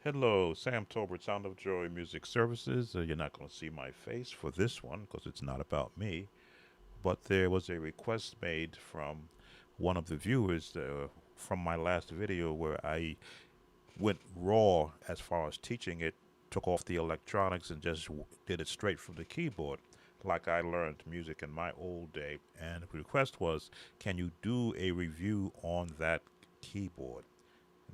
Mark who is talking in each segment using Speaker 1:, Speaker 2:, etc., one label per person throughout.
Speaker 1: Hello, Sam Tolbert, Sound of Joy Music Services. You're not going to see my face for this one because it's not about me, but there was a request made from one of the viewers from my last video where I went raw as far as teaching it, took off the electronics and just did it straight from the keyboard like I learned music in my old day. And the request was, can you do a review on that keyboard?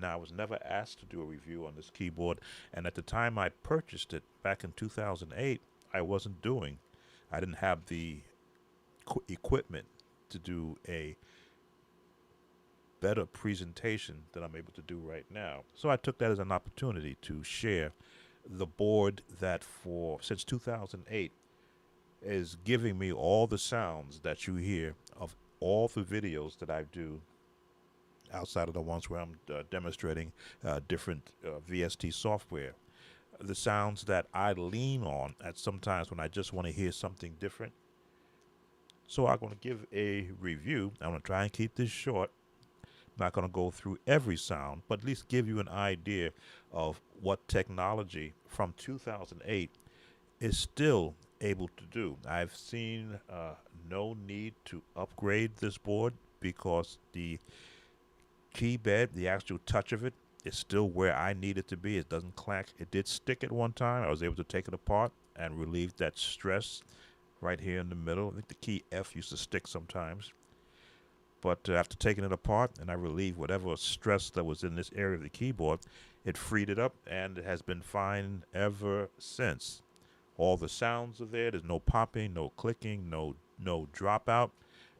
Speaker 1: Now, I was never asked to do a review on this keyboard, and at the time I purchased it back in 2008, I wasn't doing. I didn't have the equipment to do a better presentation than I'm able to do right now. So I took that as an opportunity to share the board that for since 2008 is giving me all the sounds that you hear of all the videos that I do outside of the ones where I'm demonstrating different VST software. The sounds that I lean on at sometimes when I just want to hear something different. So I'm going to give a review. I'm going to try and keep this short. I'm not going to go through every sound, but at least give you an idea of what technology from 2008 is still able to do. I've seen no need to upgrade this board because the key bed, the actual touch of it, is still where I need it to be. It doesn't clack. It did stick at one time. I was able to take it apart and relieve that stress right here in the middle. I think the key F used to stick sometimes. But after taking it apart and I relieved whatever stress that was in this area of the keyboard, it freed it up and it has been fine ever since. All the sounds are there. There's no popping, no clicking, no dropout.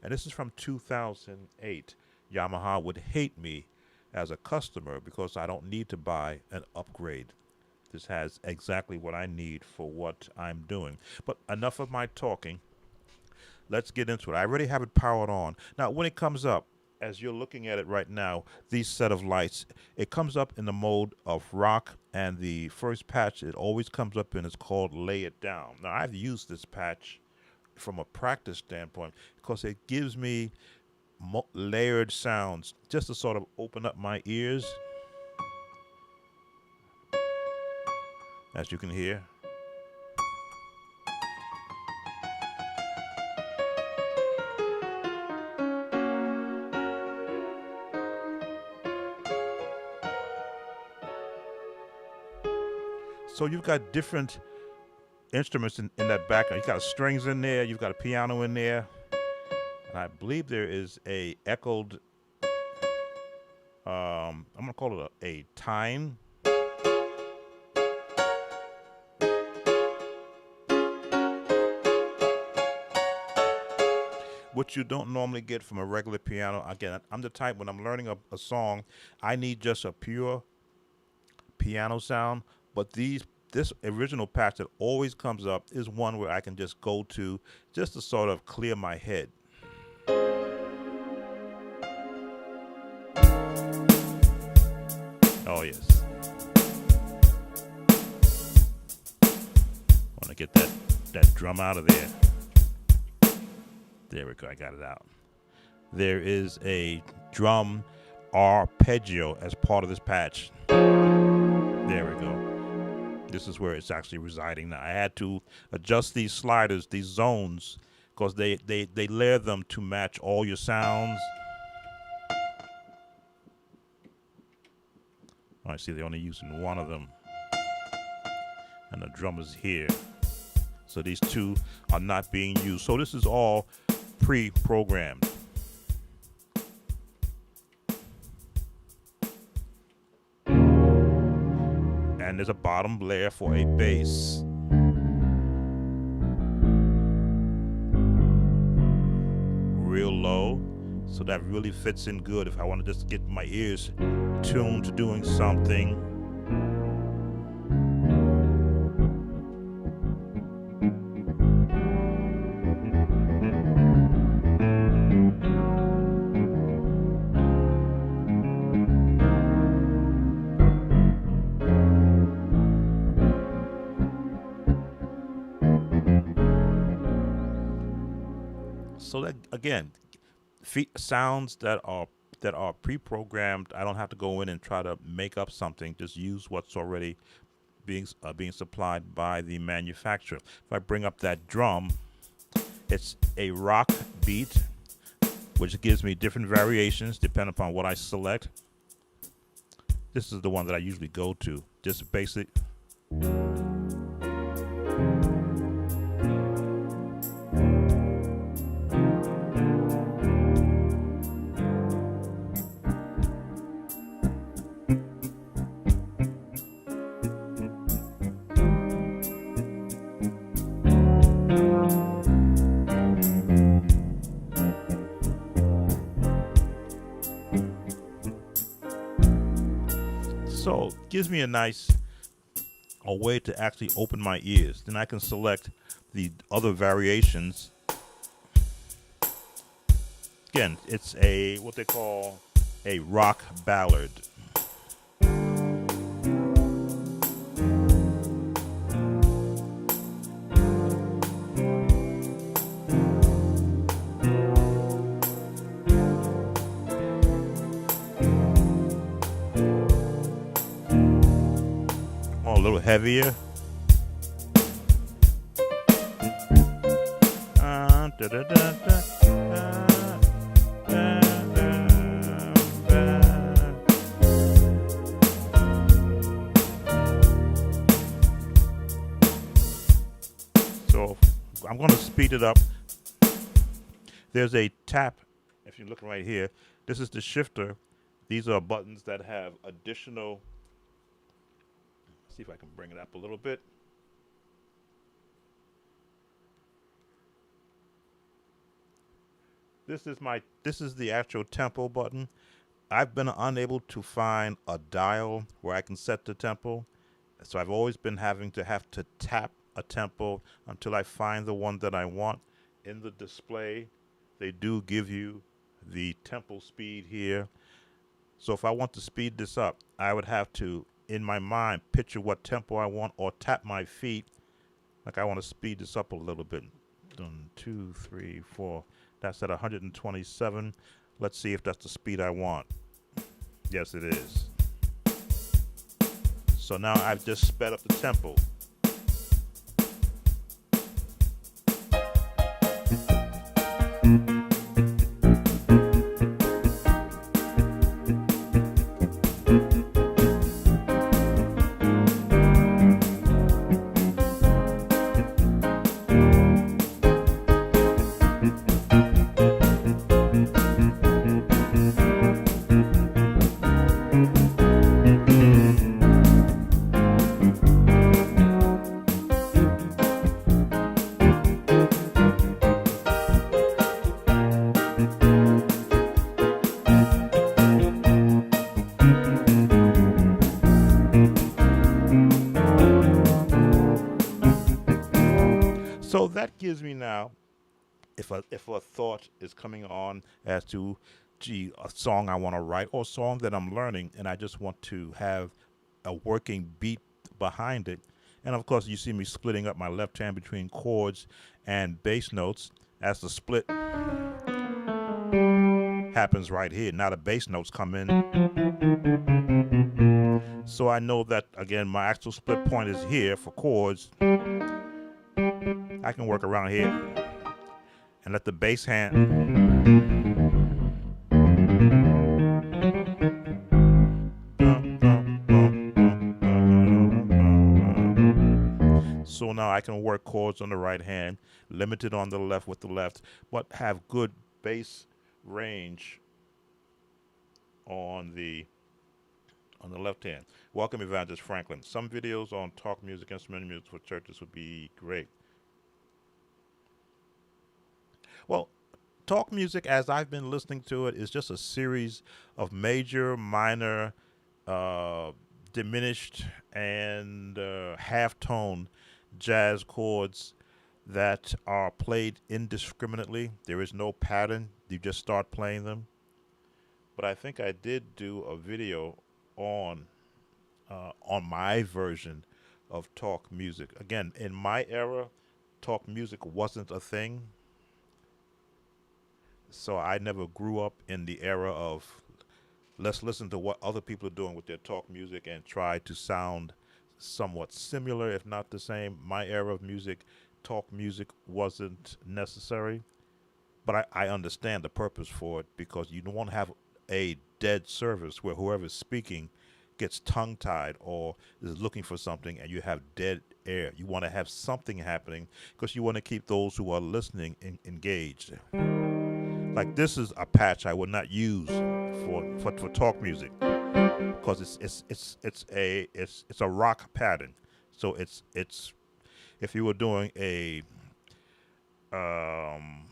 Speaker 1: And this is from 2008. Yamaha would hate me as a customer because I don't need to buy an upgrade. This has exactly what I need for what I'm doing. But enough of my talking. Let's get into it. I already have it powered on. Now, when it comes up, as you're looking at it right now, these set of lights, it comes up in the mode of rock, and the first patch it always comes up in is called Lay It Down. Now, I've used this patch from a practice standpoint because it gives me layered sounds just to sort of open up my ears, as you can hear. So you've got different instruments in that background. You've got strings in there, you've got a piano in there, and I believe there is a echoed, I'm going to call it a tine. Which you don't normally get from a regular piano. Again, I'm the type when I'm learning a song, I need just a pure piano sound. But this original patch that always comes up is one where I can just go to just to sort of clear my head. Oh yes. Want to get that drum out of there. There we go. I got it out. There is a drum arpeggio as part of this patch. There we go. This is where it's actually residing now. I had to adjust these sliders, these zones, because they layer them to match all your sounds. I see they're only using one of them. And the drum is here. So these two are not being used. So this is all pre-programmed. And there's a bottom layer for a bass. Real low. So that really fits in good if I want to just get my ears tuned to doing something. So that again, sounds that are that are pre-programmed. I don't have to go in and try to make up something. Just use what's already being supplied by the manufacturer. If I bring up that drum, it's a rock beat, which gives me different variations depending upon what I select. This is the one that I usually go to. Just basic. So gives me a way to actually open my ears. Then I can select the other variations. Again, it's what they call a rock ballad. A little heavier. So I'm going to speed it up. There's a tap. If you're looking right here, this is the shifter. These are buttons that have additional. See if I can bring it up a little bit. This is the actual tempo button. I've been unable to find a dial where I can set the tempo, so I've always been having to tap a tempo until I find the one that I want. In the display, they do give you the tempo speed here. So if I want to speed this up, I would have to, in my mind, picture what tempo I want or tap my feet. Like I want to speed this up a little bit. 1, 2, 3, 4. That's at 127. Let's see if that's the speed I want. Yes, it is. So now I've just sped up the tempo. So that gives me now, if a thought is coming on as to, gee, a song I want to write or a song that I'm learning, and I just want to have a working beat behind it. And of course, you see me splitting up my left hand between chords and bass notes as the split happens right here. Now the bass notes come in. So I know that, again, my actual split point is here for chords. I can work around here and let the bass hand. So now I can work chords on the right hand, limited on the left with the left, but have good bass range on the left hand. Welcome, Evangelist Franklin. Some videos on talk music, instrumental music for churches would be great. Well, talk music, as I've been listening to it, is just a series of major, minor, diminished, and half-tone jazz chords that are played indiscriminately. There is no pattern. You just start playing them. But I think I did do a video on my version of talk music. Again, in my era, talk music wasn't a thing. So I never grew up in the era of Let's listen to what other people are doing with their talk music and try to sound somewhat similar, if not the same. My era of music, talk music wasn't necessary, but I understand the purpose for it because you don't want to have a dead service where whoever's speaking gets tongue tied or is looking for something and you have dead air. You want to have something happening because you want to keep those who are listening engaged. Like this is a patch I would not use for talk music because it's a rock pattern. So it's if you were doing um,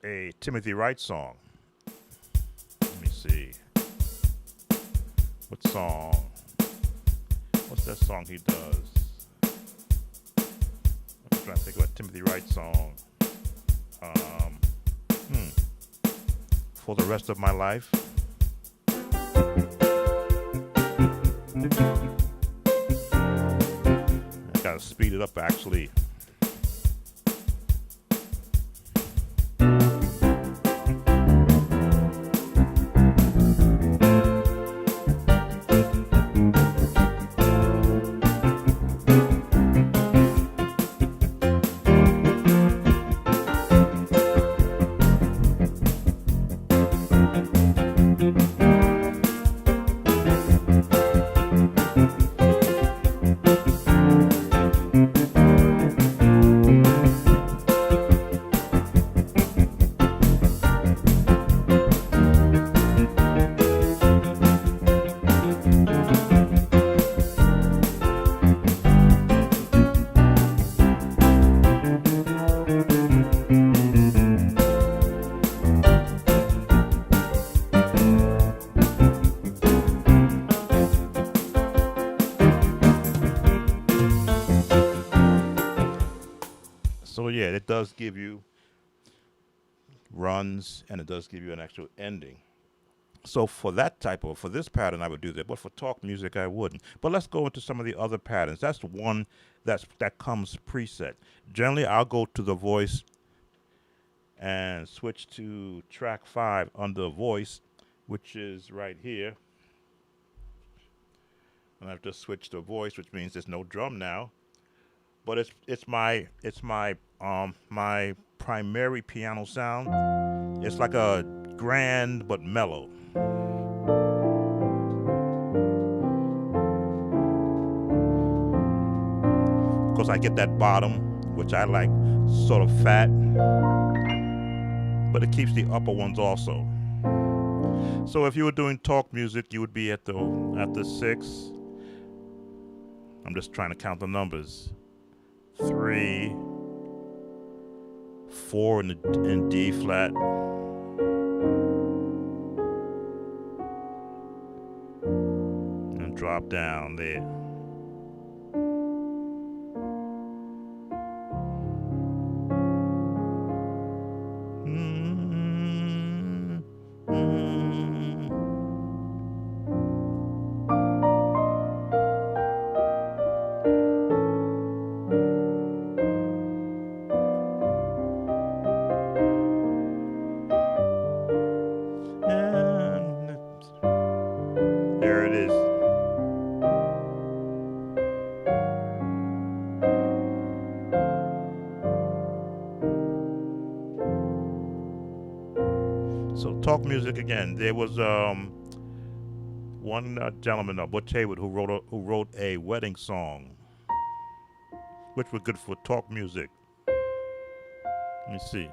Speaker 1: a Timothy Wright song. Let me see. What song? What's that song he does? I'm trying to think of a Timothy Wright song. Um, for the rest of my life. I gotta speed it up actually. So yeah, it does give you runs and it does give you an actual ending. So for this pattern, I would do that, but for talk music, I wouldn't. But let's go into some of the other patterns. That's the one that comes preset. Generally, I'll go to the voice and switch to track 5 under voice, which is right here. And I've just switched to voice, which means there's no drum now. But my primary piano sound. It's like a grand but mellow. Of course, I get that bottom, which I like sort of fat, but it keeps the upper ones also. So if you were doing talk music, you would be at the 6. I'm just trying to count the numbers. 3, 4 in D flat, and drop down there. And there it is. So talk music again. There was one gentleman, Butch Haywood, who wrote a wedding song, which was good for talk music. Let me see.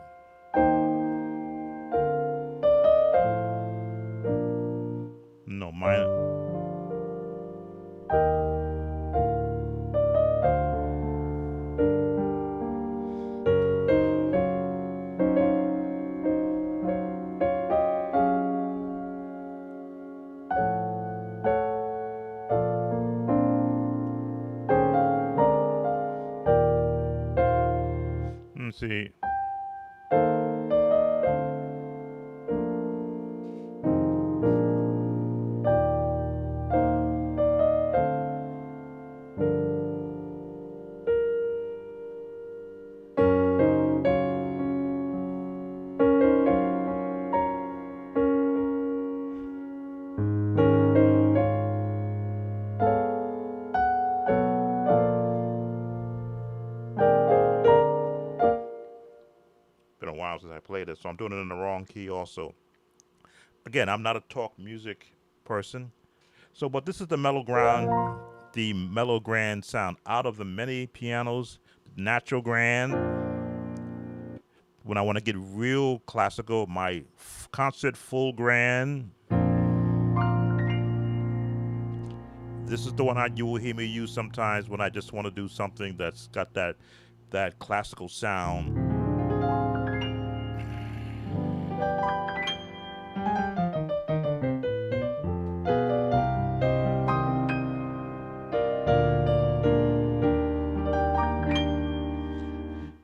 Speaker 1: No, mine. Let me see. as I played it, so I'm doing it in the wrong key also. Again, I'm not a talk music person, so but this is the mellow grand sound out of the many pianos. Natural grand. When I want to get real classical, my concert full grand. This is the one you will hear me use sometimes when I just want to do something that's got that classical sound.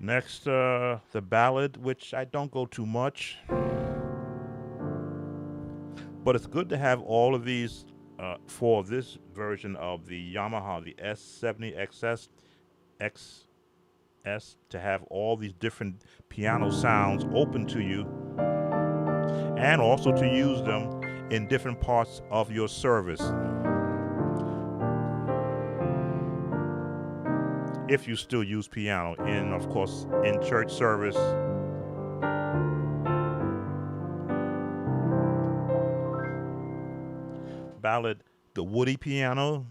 Speaker 1: Next, the ballad, which I don't go too much, but it's good to have all of these for this version of the Yamaha, the S70XS XS, to have all these different piano sounds open to you, and also to use them in different parts of your service. If you still use piano, in of course in church service. Ballad, the woody piano.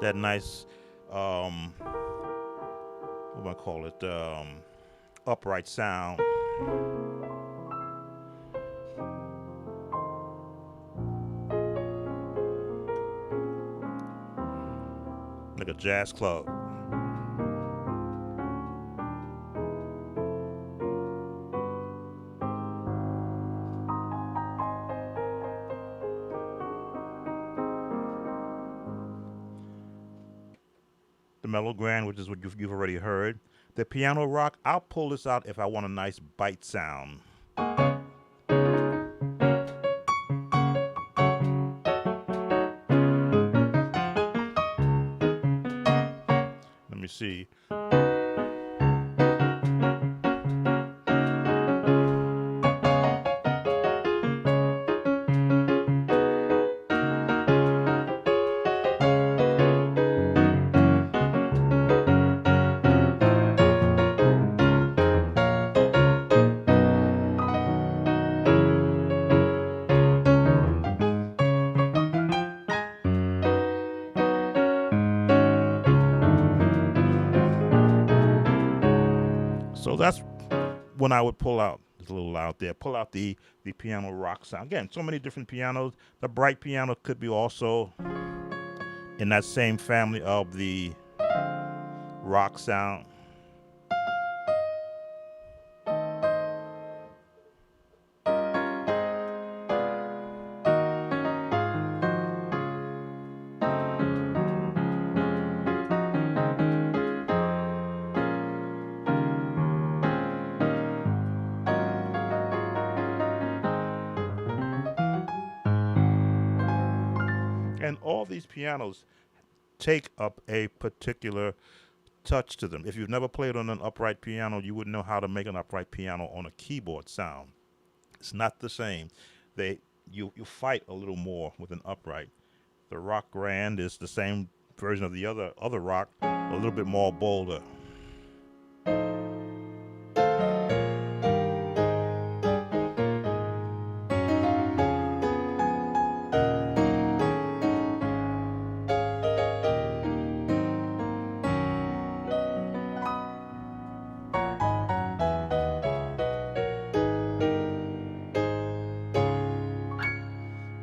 Speaker 1: That nice, what do I call it? Upright sound. Like a jazz club. The mellow grand, which is what you've already heard. The piano rock, I'll pull this out if I want a nice bite sound. Let me see. So that's when I would pull out. It's a little loud there. Pull out the piano rock sound. Again, so many different pianos. The bright piano could be also in that same family of the rock sound. And all these pianos take up a particular touch to them. If you've never played on an upright piano, you wouldn't know how to make an upright piano on a keyboard sound. It's not the same. You fight a little more with an upright. The rock grand is the same version of the other rock, a little bit more bolder.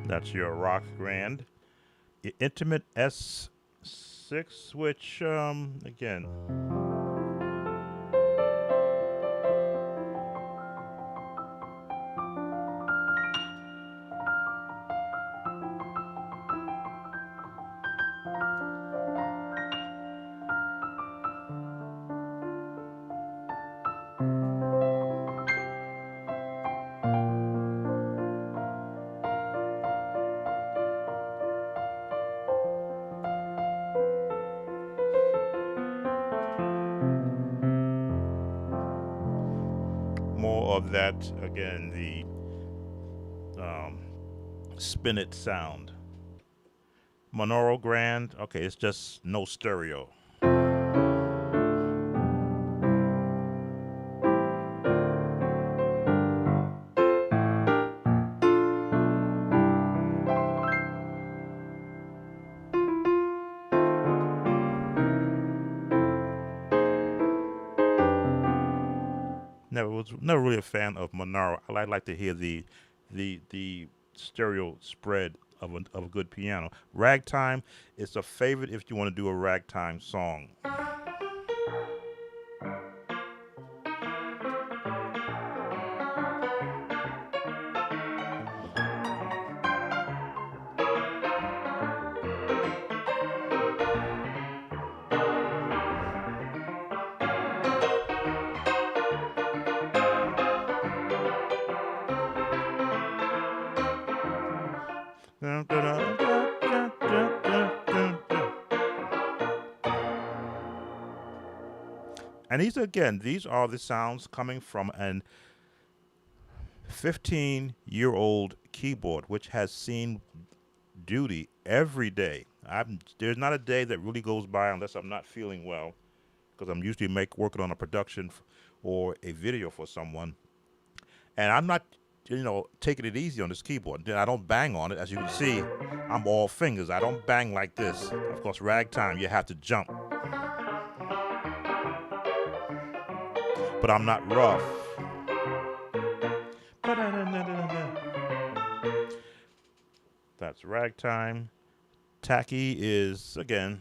Speaker 1: That's your rock grand. Your intimate S6, which again, more of that, again, the spin it sound. Monaural Grand, okay, it's just no stereo. Never really a fan of Monaural. I like to hear the stereo spread of a good piano. Ragtime is a favorite if you want to do a ragtime song. And these are the sounds coming from an 15-year-old keyboard, which has seen duty every day. There's not a day that really goes by unless I'm not feeling well, because I'm usually working on a production or a video for someone, and I'm not, taking it easy on this keyboard. Then I don't bang on it. As you can see, I'm all fingers. I don't bang like this. Of course, ragtime, you have to jump, but I'm not rough. That's ragtime. Tacky is, again,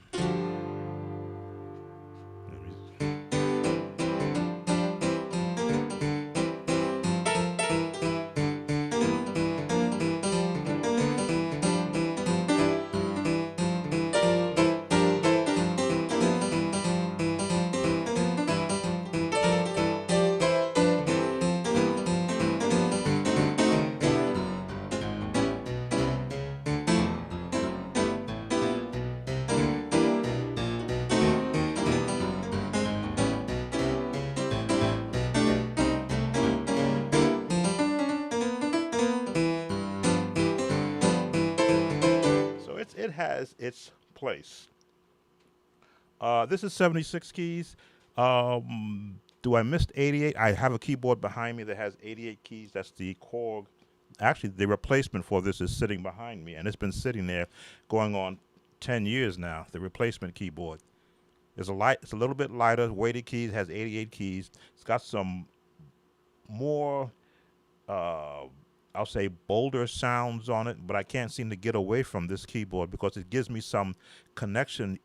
Speaker 1: it has its place. This is 76 keys. Do I miss 88? I have a keyboard behind me that has 88 keys. That's the Korg. Actually, the replacement for this is sitting behind me, and it's been sitting there going on 10 years now, the replacement keyboard. It's a little bit lighter, weighted keys, has 88 keys. It's got some more, I'll say, bolder sounds on it, but I can't seem to get away from this keyboard because it gives me some connection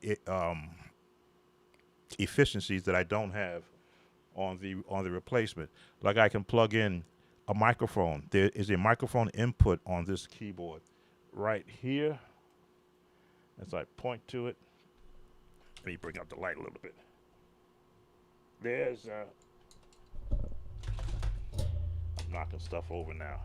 Speaker 1: efficiencies that I don't have on the replacement. Like I can plug in a microphone. There is a microphone input on this keyboard right here. As I point to it, let me bring up the light a little bit. There's I'm knocking stuff over now.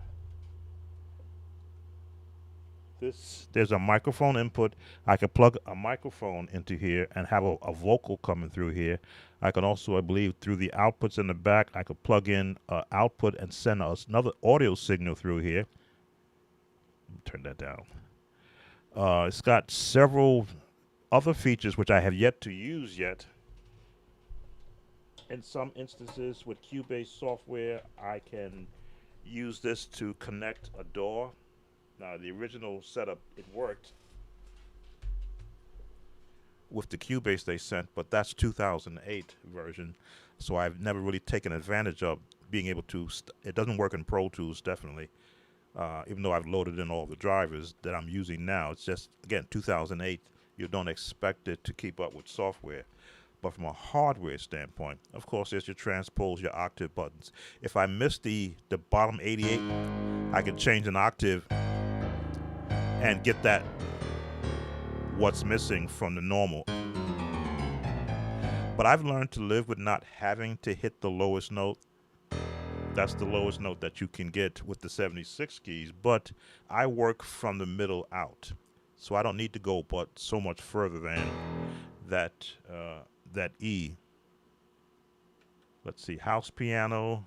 Speaker 1: There's a microphone input. I can plug a microphone into here and have a vocal coming through here. I can also, I believe, through the outputs in the back, I could plug in output and send us another audio signal through here. Turn that down. It's got several other features which I have yet to use yet. In some instances with Cubase software, I can use this to connect a door. Now, the original setup, it worked with the Cubase they sent, but that's 2008 version, so I've never really taken advantage of being able to. It doesn't work in Pro Tools, definitely, even though I've loaded in all the drivers that I'm using now. It's just, again, 2008. You don't expect it to keep up with software. But from a hardware standpoint, of course, there's your transpose, your octave buttons. If I miss the bottom 88, I can change an octave and get that what's missing from the normal. But I've learned to live with not having to hit the lowest note. That's the lowest note that you can get with the 76 keys, but I work from the middle out. So I don't need to go but so much further than that E. Let's see, house piano.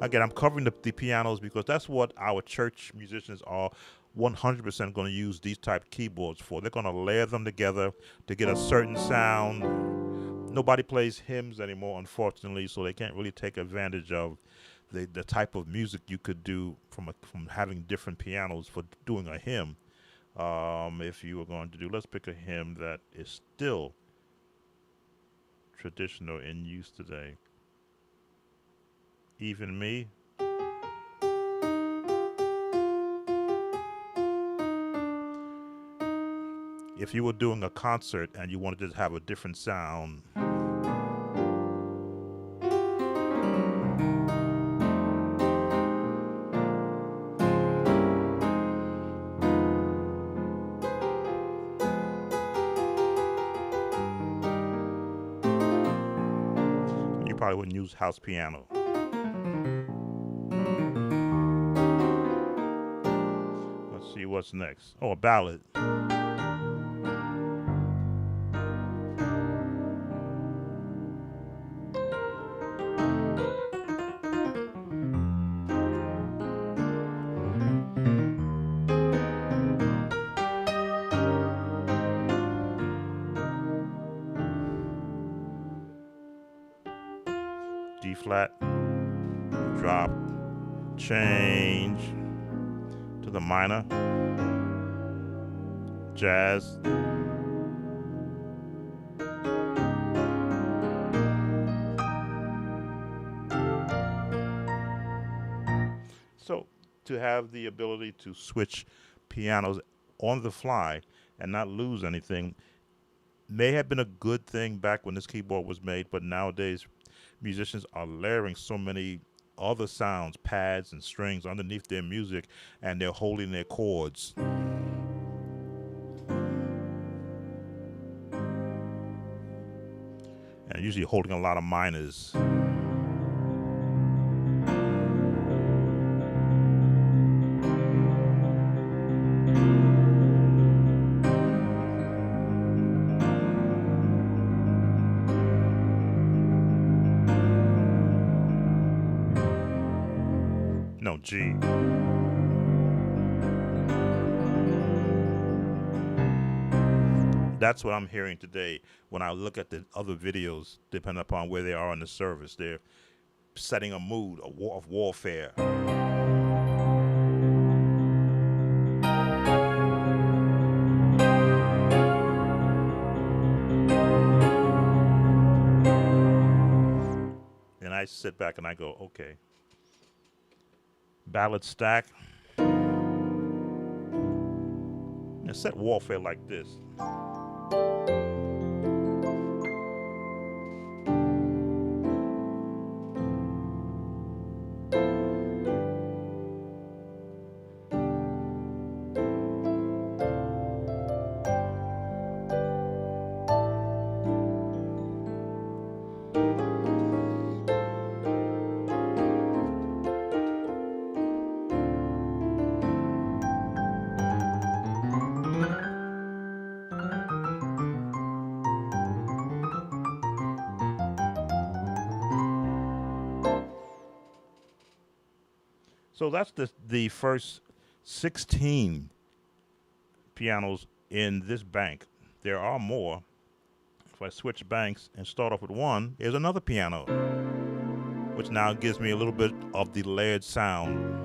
Speaker 1: Again, I'm covering the pianos because that's what our church musicians are 100% going to use these type keyboards for. They're going to layer them together to get a certain sound. Nobody plays hymns anymore, unfortunately, so they can't really take advantage of the type of music you could do from having different pianos for doing a hymn. If you were going to do, let's pick a hymn that is still traditional in use today. Even Me. If you were doing a concert and you wanted to have a different sound, you probably wouldn't use house piano. Let's see what's next. Oh, a ballad. D flat, drop, change to the minor, jazz. So to have the ability to switch pianos on the fly and not lose anything may have been a good thing back when this keyboard was made, but nowadays musicians are layering so many other sounds, pads and strings underneath their music, and they're holding their chords. And usually holding a lot of minors. No, G. That's what I'm hearing today when I look at the other videos, depending upon where they are in the service. They're setting a mood of warfare. And I sit back and I go, okay. Ballad stack. And set warfare like this. So that's the first 16 pianos in this bank. There are more. If I switch banks and start off with one, here's another piano, which now gives me a little bit of the layered sound.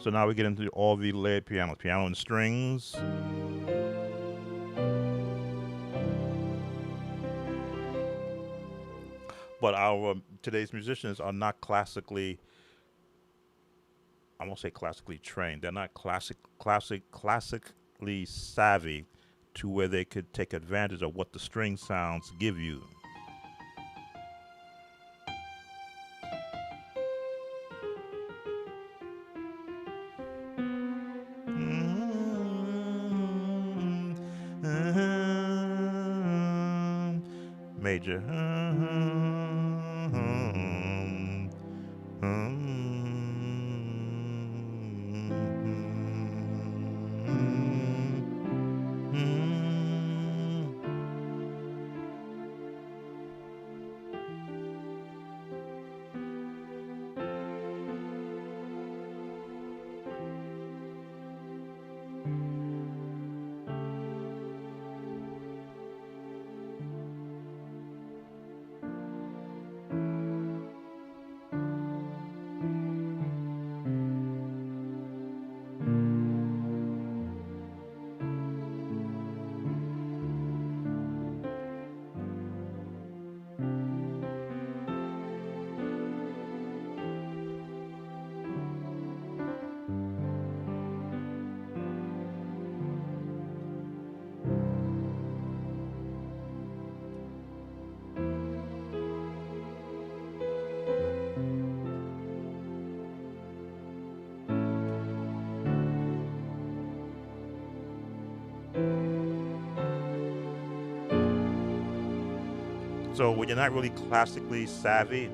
Speaker 1: So now we get into all the layered pianos, piano and strings. But our today's musicians are not classically, I won't say classically trained. They're not classically savvy to where they could take advantage of what the string sounds give you. major. So when you're not really classically savvy,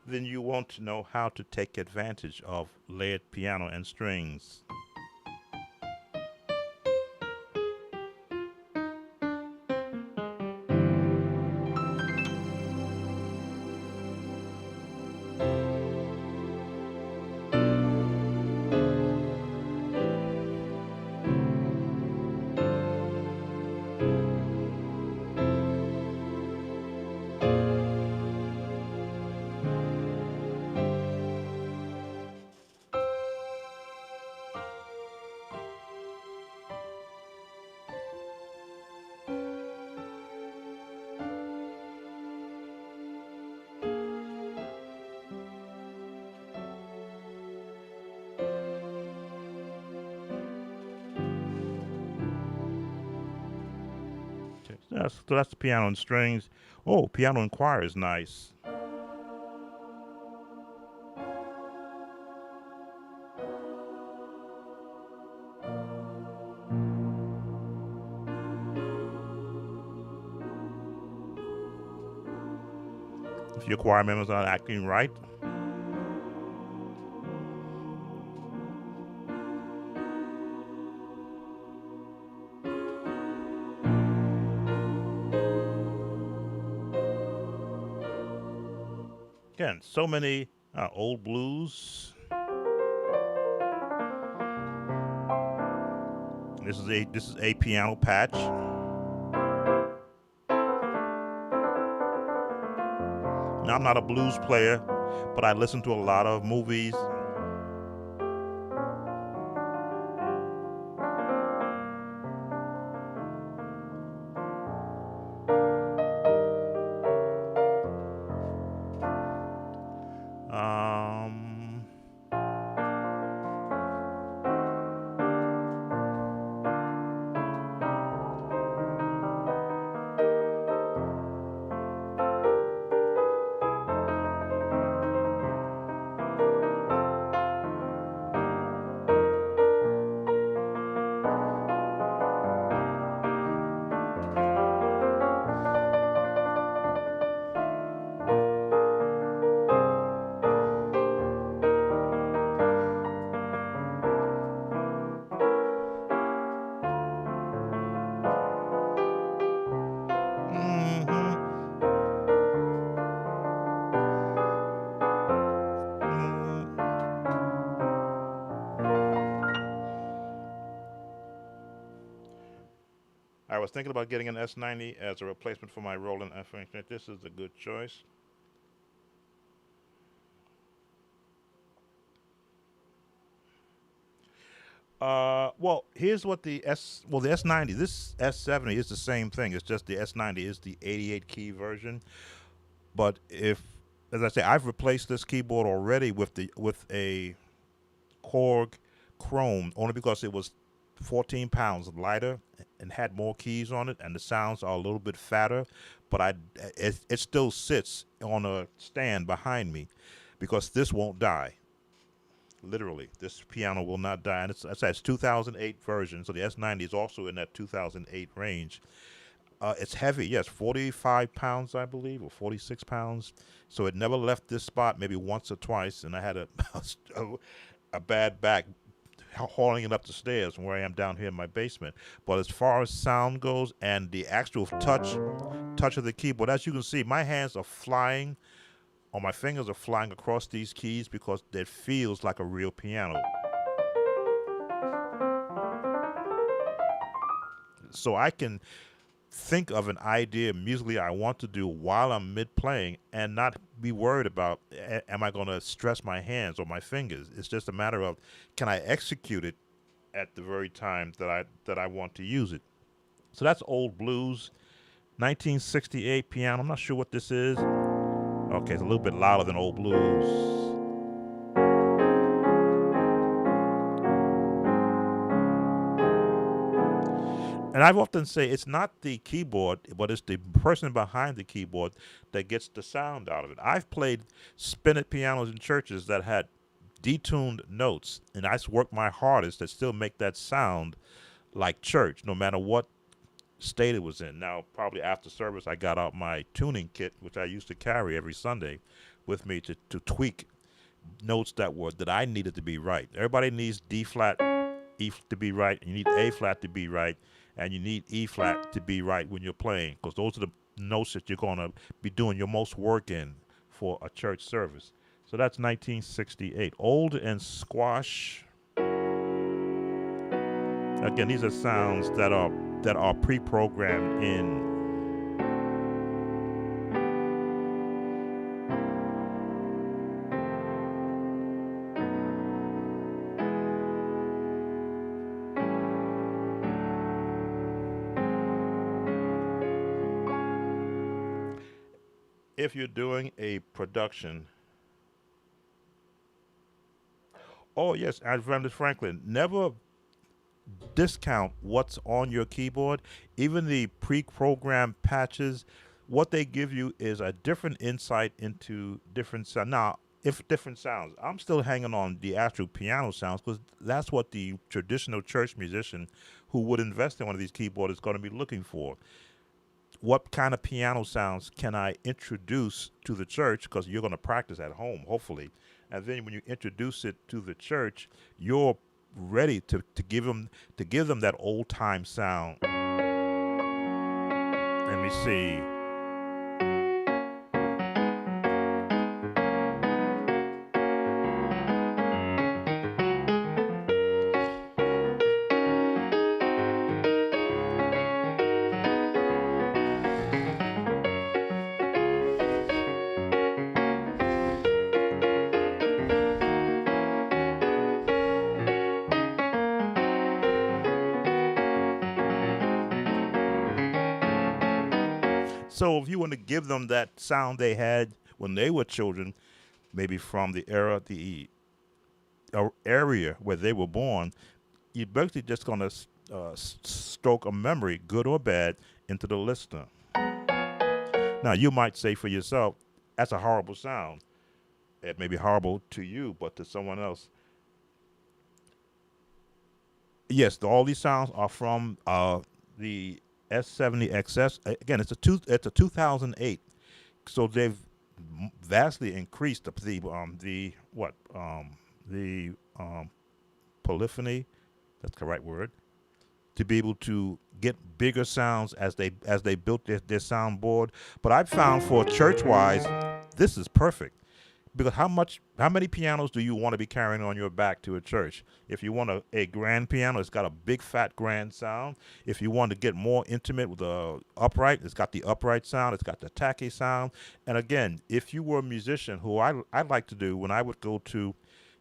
Speaker 1: then you won't know how to take advantage of layered piano and strings. Okay, so that's the piano and strings. Oh, piano and choir is nice. If your choir members are acting right. Again, so many old blues. This is a piano patch. Now, I'm not a blues player, but I listen to a lot of movies. Um, mhm, mm. I was thinking about getting an S90 as a replacement for my Roland. I think that this is a good choice. Well, here's what the S90, this S70 is the same thing. It's just the S90 is the 88 key version. But as I say, I've replaced this keyboard already with a Korg Chrome only because it was 14 pounds lighter and had more keys on it, and the sounds are a little bit fatter. But it still sits on a stand behind me because this won't die. Literally, this piano will not die. And it's 2008 version, so the S90 is also in that 2008 range. It's heavy, yes, 45 pounds, I believe, or 46 pounds. So it never left this spot, maybe once or twice, and I had a, a bad back hauling it up the stairs from where I am down here in my basement. But as far as sound goes and the actual touch of the keyboard, as you can see, my hands are flying, or my fingers are flying across these keys because it feels like a real piano. So I can think of an idea musically I want to do while I'm mid playing and not be worried about am I going to stress my hands or my fingers. It's just a matter of can I execute it at the very time that I want to use it. So that's old blues, 1968 piano. I'm not sure what this is. Okay, it's a little bit louder than old blues. And I've often say it's not the keyboard, but it's the person behind the keyboard that gets the sound out of it. I've played spinet pianos in churches that had detuned notes, and I worked my hardest to still make that sound like church, no matter what state it was in. Now, probably after service, I got out my tuning kit, which I used to carry every Sunday with me to tweak notes that I needed to be right. Everybody needs D flat, E to be right, and you need A flat to be right, and you need E flat to be right when you're playing, because those are the notes that you're going to be doing your most work in for a church service. So that's 1968. Old and Squash. Again, these are sounds that are pre-programmed in. If you're doing a production, oh yes, as Franklin, never discount what's on your keyboard. Even the pre-programmed patches, what they give you is a different insight into different sounds. Now, if different sounds, I'm still hanging on the actual piano sounds because that's what the traditional church musician who would invest in one of these keyboards is going to be looking for. What kind of piano sounds can I introduce to the church? Because you're going to practice at home, hopefully. And then when you introduce it to the church, you're ready to give them that old time sound. Let me see. So if you want to give them that sound they had when they were children, maybe from the area where they were born, you're basically just going to stroke a memory, good or bad, into the listener. Now, you might say for yourself, that's a horrible sound. It may be horrible to you, but to someone else, yes, all these sounds are from the S70XS. Again, it's a 2008, so they've vastly increased the polyphony. That's the right word, to be able to get bigger sounds as they built their soundboard. But I've found for church wise, this is perfect because how many pianos do you want to be carrying on your back to a church? If you want a grand piano, it's got a big fat grand sound. If you want to get more intimate with the upright, it's got the upright sound, it's got the tacky sound. And again, if you were a musician, who I'd like to do when I would go to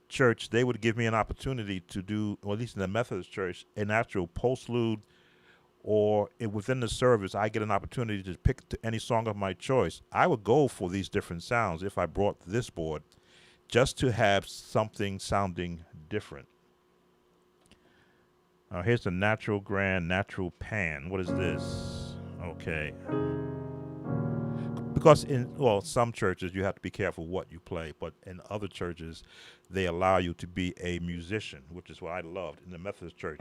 Speaker 1: church, they would give me an opportunity to do, or at least in the Methodist church, an actual postlude, or within the service, I get an opportunity to pick any song of my choice. I would go for these different sounds if I brought this board, just to have something sounding different. Here's the natural grand, natural pan. What is this? Okay. Because some churches you have to be careful what you play, but in other churches, they allow you to be a musician, which is what I loved in the Methodist church.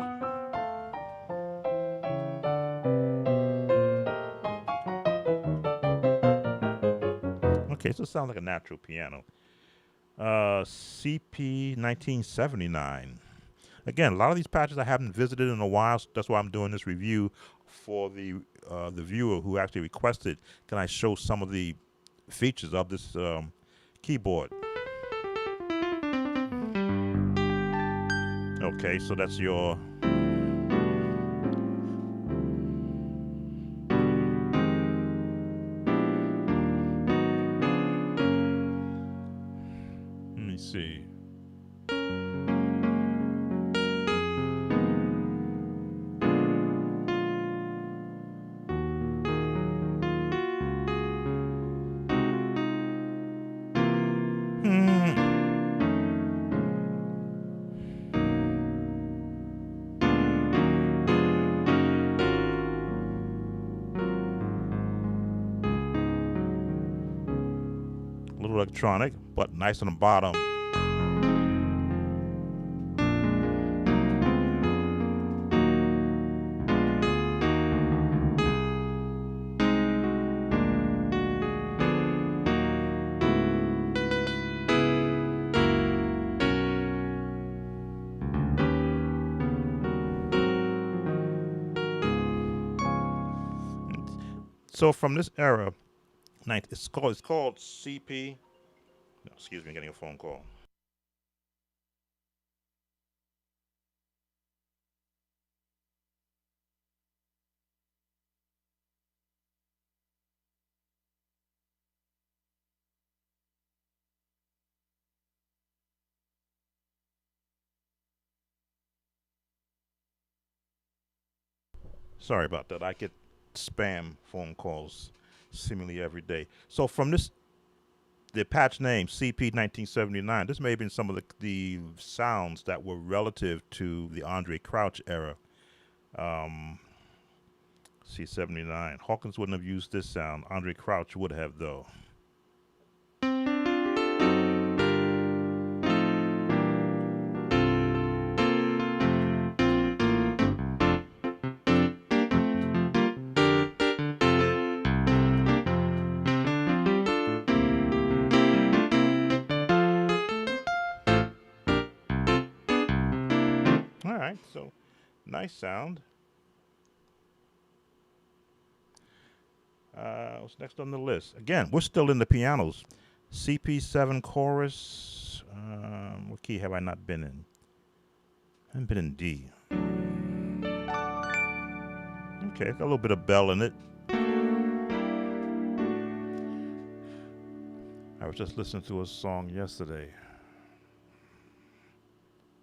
Speaker 1: Okay, so it sounds like a natural piano. CP 1979. Again, a lot of these patches I haven't visited in a while, so that's why I'm doing this review for the viewer who actually requested. Can I show some of the features of this keyboard? Okay, so that's your. Let me see. A little electronic, but nice on the bottom. So from this era, it's called CP. No, excuse me, I'm getting a phone call. Sorry about that. I get spam phone calls seemingly every day. So from the patch name CP 1979, this may have been some of the sounds that were relative to the Andre Crouch era. C79. Hawkins wouldn't have used this sound. Andre Crouch would have, though. All right, so nice sound. What's next on the list? Again, we're still in the pianos. CP7 chorus. What key have I not been in? I haven't been in D. Okay, got a little bit of bell in it. I was just listening to a song yesterday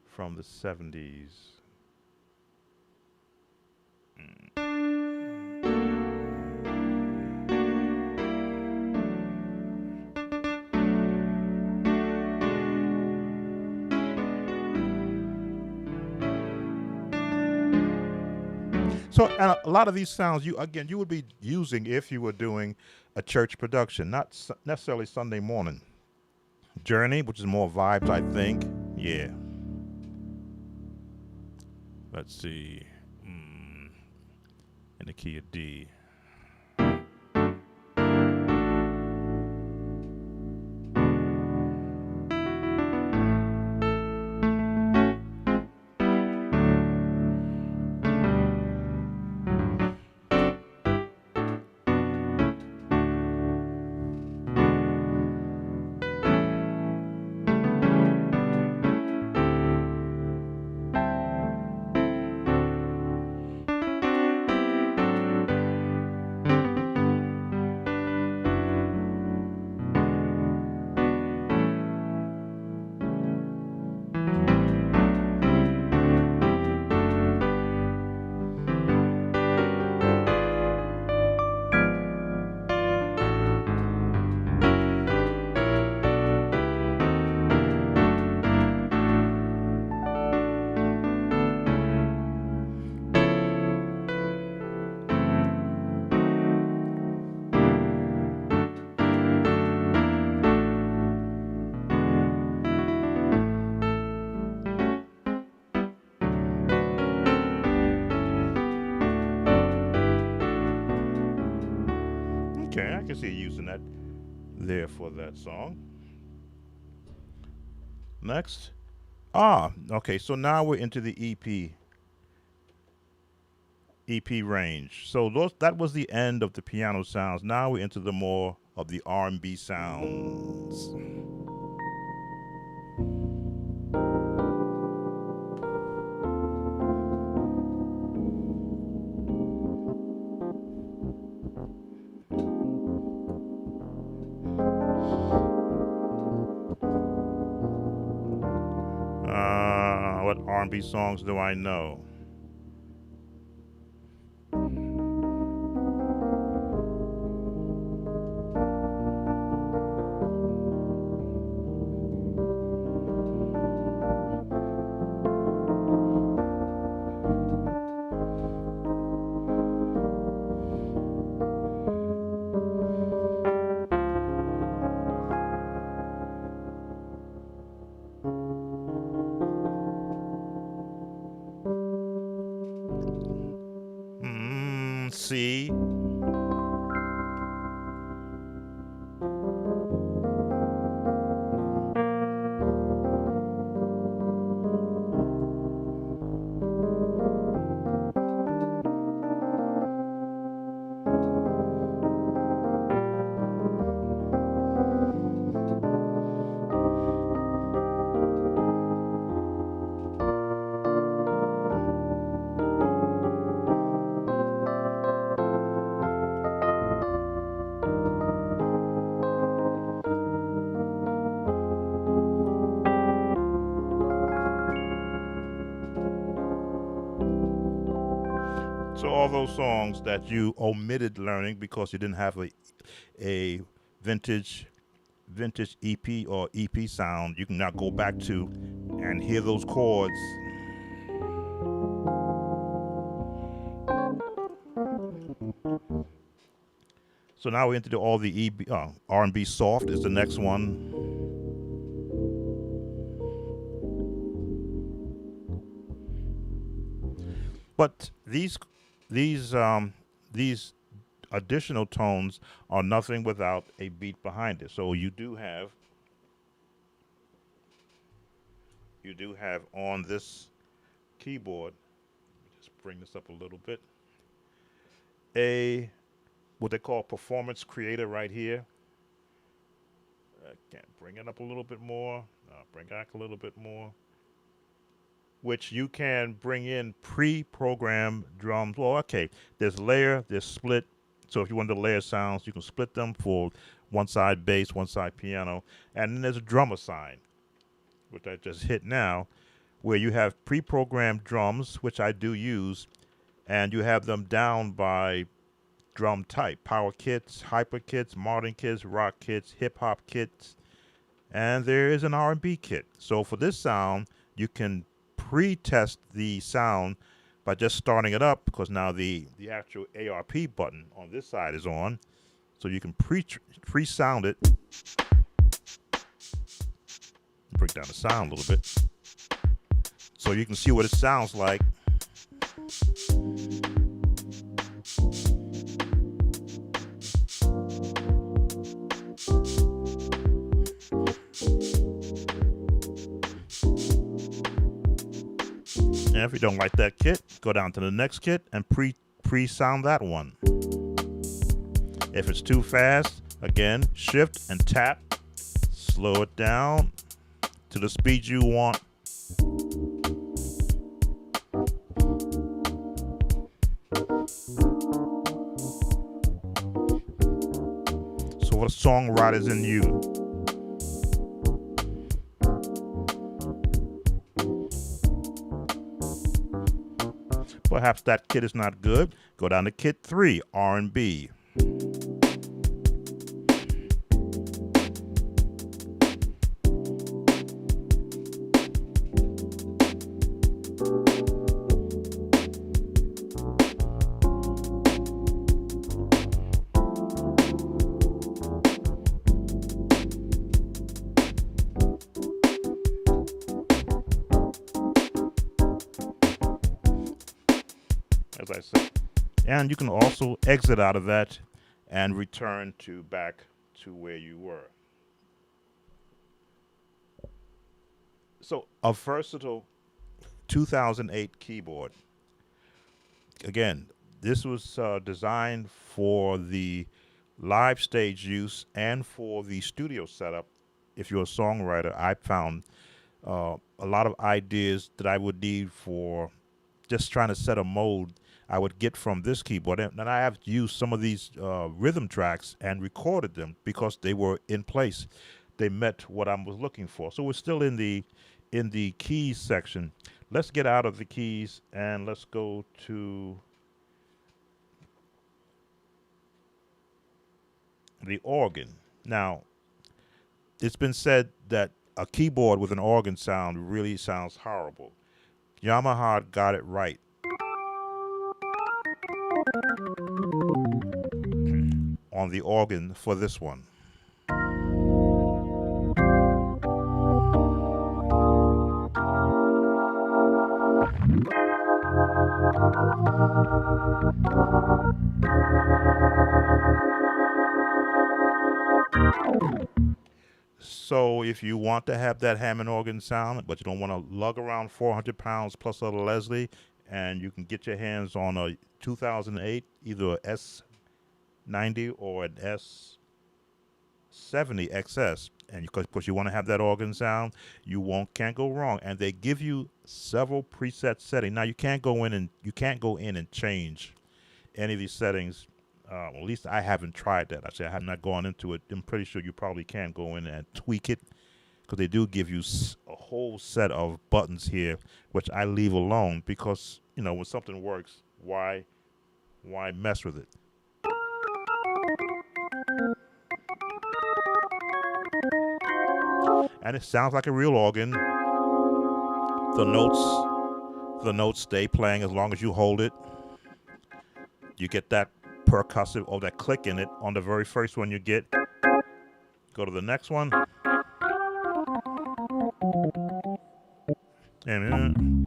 Speaker 1: from the 70s. So and a lot of these sounds you would be using if you were doing a church production, not necessarily Sunday morning. Journey, which is more vibes, I think. Yeah. Let's see. In the key of D. Okay, I can see you using that there for that song. Next. Okay, so now we're into the EP range. So that was the end of the piano sounds. Now we're into the more of the R&B sounds. What R&B songs do I know? C. So all those songs that you omitted learning because you didn't have a vintage EP or EP sound, you can now go back to and hear those chords. So now we're into all the R&B soft is the next one. But these additional tones are nothing without a beat behind it. So you do have on this keyboard, just bring this up a little bit, what they call performance creator right here. I can't bring it up a little bit more. Bring it back a little bit more. Which you can bring in pre-programmed drums. Well, okay, there's layer, there's split. So if you want to layer sounds, you can split them for one side bass, one side piano. And then there's a drum assign, which I just hit now, where you have pre-programmed drums, which I do use, and you have them down by drum type: power kits, hyper kits, modern kits, rock kits, hip hop kits, and there is an R&B kit. So for this sound, you can pre-test the sound by just starting it up, because now the actual ARP button on this side is on, so you can pre-sound it. Break down the sound a little bit so you can see what it sounds like. And if you don't like that kit, go down to the next kit and pre-sound that one. If it's too fast, again, shift and tap, slow it down to the speed you want. So what songwriter's in you? Perhaps that kit is not good. Go down to kit 3, R&B. As I said. And you can also exit out of that and return back to where you were. So a versatile 2008 keyboard. Again, this was designed for the live stage use and for the studio setup. If you're a songwriter, I found a lot of ideas that I would need for just trying to set a mode I would get from this keyboard. And I have used some of these rhythm tracks and recorded them because they were in place. They met what I was looking for. So we're still in the keys section. Let's get out of the keys and let's go to the organ. Now, it's been said that a keyboard with an organ sound really sounds horrible. Yamaha got it right. On the organ for this one. So if you want to have that Hammond organ sound, but you don't want to lug around 400 pounds plus a Leslie, and you can get your hands on a 2008, either a S90 or an S70XS, and because you want to have that organ sound, can't go wrong. And they give you several preset settings. Now you can't go in and change any of these settings. At least I haven't tried that. I have not gone into it. I'm pretty sure you probably can go in and tweak it because they do give you a whole set of buttons here, which I leave alone because, when something works, why mess with it? And it sounds like a real organ. The notes stay playing as long as you hold it. You get that percussive or that click in it on the very first one you get. Go to the next one. And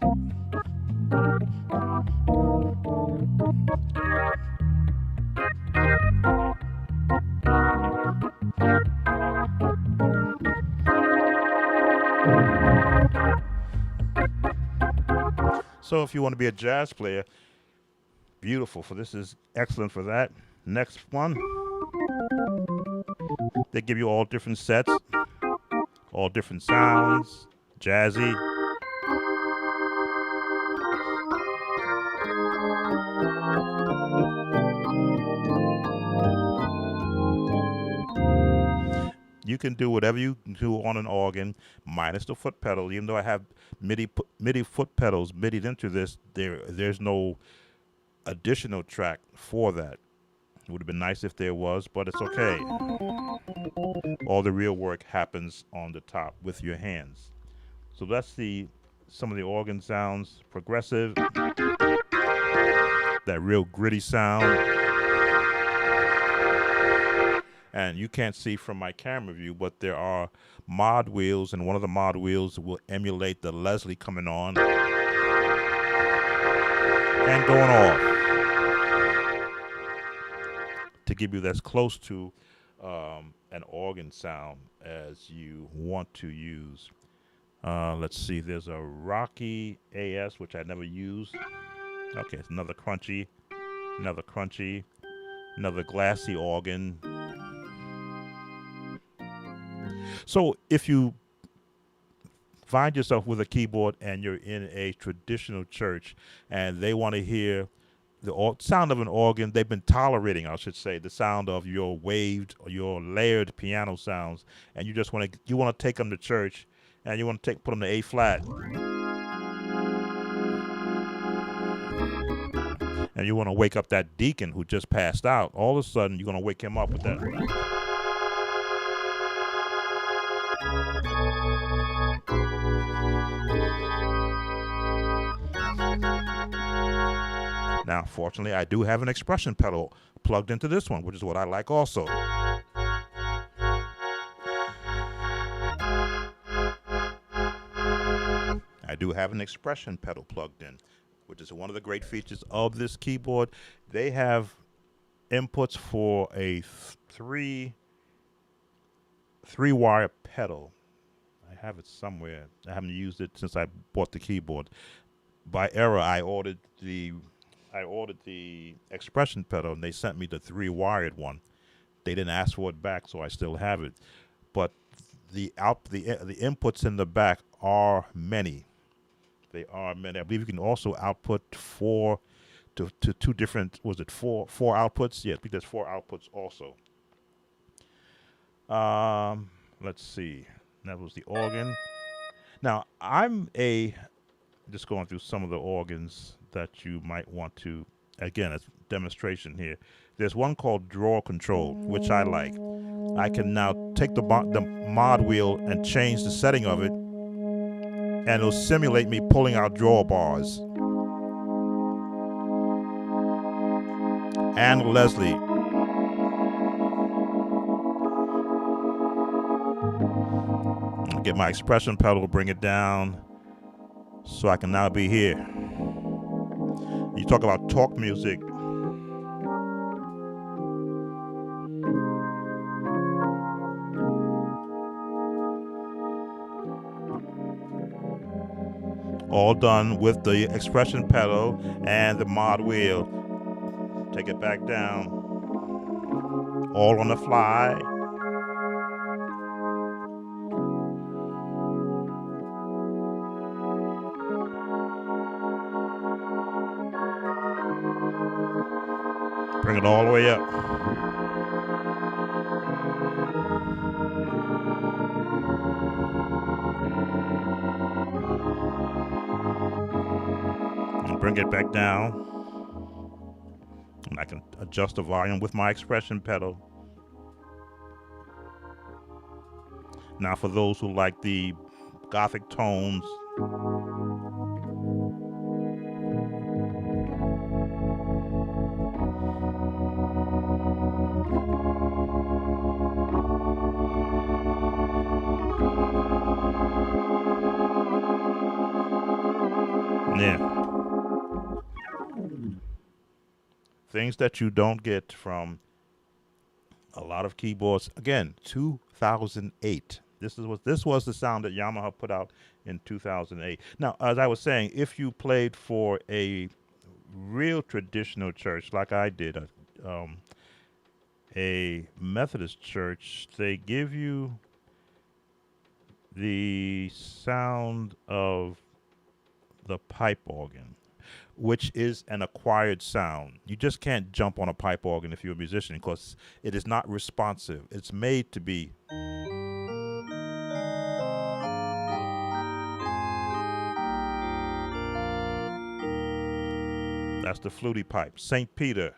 Speaker 1: so if you want to be a jazz player, beautiful. This is excellent for that. Next one. They give you all different sets, all different sounds, jazzy. You can do whatever you do on an organ, minus the foot pedal. Even though I have MIDI foot pedals MIDI'd into this, there's no additional track for that. It would have been nice if there was, but it's okay. All the real work happens on the top with your hands. So that's some of the organ sounds. Progressive, that real gritty sound. And you can't see from my camera view, but there are mod wheels, and one of the mod wheels will emulate the Leslie coming on and going off to give you as close to an organ sound as you want to use. Let's see, there's a Rocky AS, which I never used. Okay, it's another crunchy, another glassy organ. So if you find yourself with a keyboard and you're in a traditional church and they want to hear the sound of an organ, they've been tolerating, I should say, the sound of your waved or your layered piano sounds, and you want to take them to church and you want to put them to A flat. And you want to wake up that deacon who just passed out. All of a sudden, you're going to wake him up with that. Now, fortunately, I do have an expression pedal plugged into this one, which is what I like also. I do have an expression pedal plugged in, which is one of the great features of this keyboard. They have inputs for a 3 3-wire pedal. I have it somewhere. I haven't used it since I bought the keyboard. By error, I ordered the expression pedal, and they sent me the 3-wired one. They didn't ask for it back, so I still have it. But the inputs in the back are many. They are many. I believe you can also output four to two different. Was it four outputs? Yeah, I think there's 4 outputs also. Let's see. That was the organ. Now just going through some of the organs that you might want to. Again, it's demonstration here. There's one called draw control, which I like. I can now take the mod wheel and change the setting of it, and it'll simulate me pulling out draw bars. And Leslie. I'll get my expression pedal, bring it down, so I can now be here. You talk about talk music. All done with the expression pedal and the mod wheel. Take it back down. All on the fly. Bring it all the way up. And bring it back down. And I can adjust the volume with my expression pedal. Now for those who like the gothic tones, yeah. Things that you don't get from a lot of keyboards. Again, 2008. This was the sound that Yamaha put out in 2008. Now, as I was saying, if you played for a real traditional church like I did, a Methodist church, they give you the sound of the pipe organ, which is an acquired sound. You just can't jump on a pipe organ if you're a musician, because it is not responsive. It's made to be. That's the fluty pipe. St. Peter.